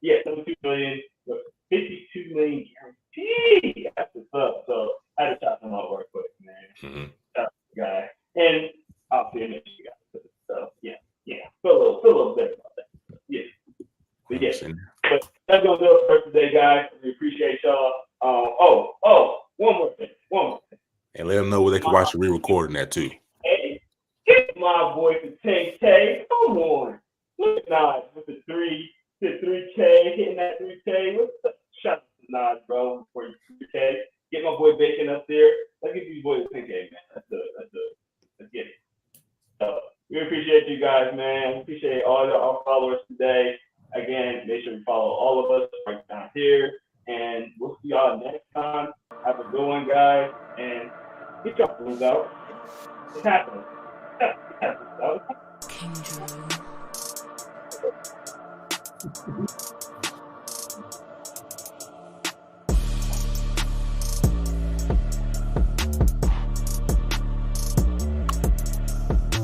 72 million. 52 million guaranteed. That's what's up. So I had to shout him out real quick, man. Mm-hmm. Shout out to the guy. And obviously I mentioned you guys. So yeah. Feel a little better about that. Yeah. But yeah. But that's gonna do it for today, guys. We appreciate y'all. One more thing. And let them know where they can watch the re-recording that too. Hey, hit my boy for 10K. Come on. Look at Nas with the 3K, hitting that 3K. Shout out to Nas, bro, for 3K. Get my boy Bacon up there. Let's get these boys 10K, man. Let's do it. Let's get it. So we appreciate you guys, man. We appreciate all our followers today. Again, make sure you follow all of us right down here. And we'll see y'all next time. Have a good one, guys. And get your blues out. It's happening. King Jerome.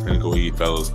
Gonna go eat, fellas.